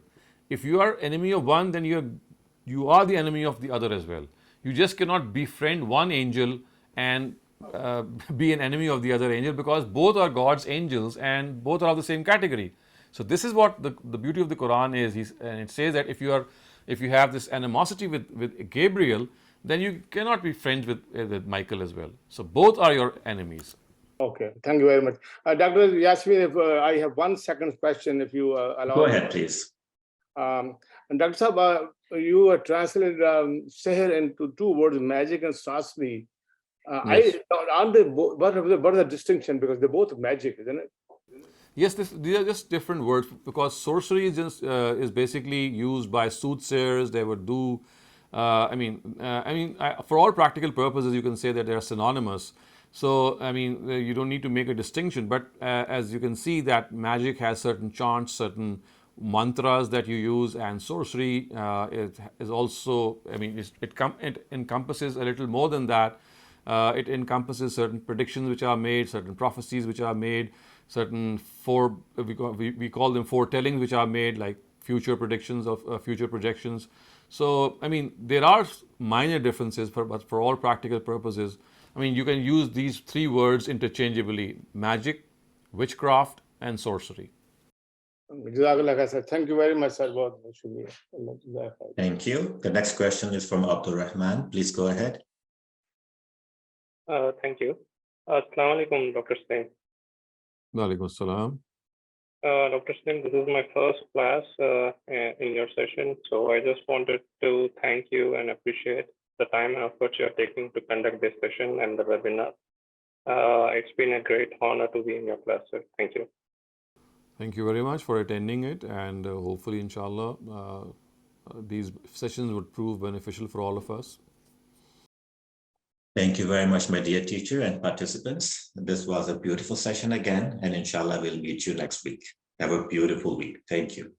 If you are enemy of one, then you are the enemy of the other as well. You just cannot befriend one angel and be an enemy of the other angel, because both are God's angels and both are of the same category. So this is what the beauty of the Quran is. And it says that if you have this animosity with Gabriel, then you cannot be friends with Michael as well. So both are your enemies. Okay, thank you very much. Dr. Yasmin, if I have 1 second question, if you allow. Go ahead, please. And Dr. Sahab, you translated seher into 2 words, magic and sorcery. Yes. What are the distinction? Because they're both magic, isn't it? Yes, these are just different words, because sorcery is basically used by soothsayers. They would do, for all practical purposes, you can say that they are synonymous. So, I mean, you don't need to make a distinction. But as you can see, that magic has certain chants, certain mantras that you use, and sorcery is also, I mean, it encompasses a little more than that. It encompasses certain predictions which are made, certain prophecies which are made, certain we call them foretellings which are made, like future predictions of future projections. So, I mean, there are minor differences, but for all practical purposes, I mean, you can use these 3 words interchangeably: magic, witchcraft, and sorcery. Thank you very much, sir. Thank you. The next question is from Abdul Rahman. Please go ahead. Thank you. Assalamu alaikum, Dr. Saleem. Walaikum assalam. Dr. Saleem, this is my first class in your session, so I just wanted to thank you and appreciate the time and effort you're taking to conduct this session and the webinar. It's been a great honor to be in your class, sir. Thank you. Thank you very much for attending it, and hopefully, inshallah, these sessions would prove beneficial for all of us. Thank you very much, my dear teacher and participants. This was a beautiful session again, and inshallah, we'll meet you next week. Have a beautiful week. Thank you.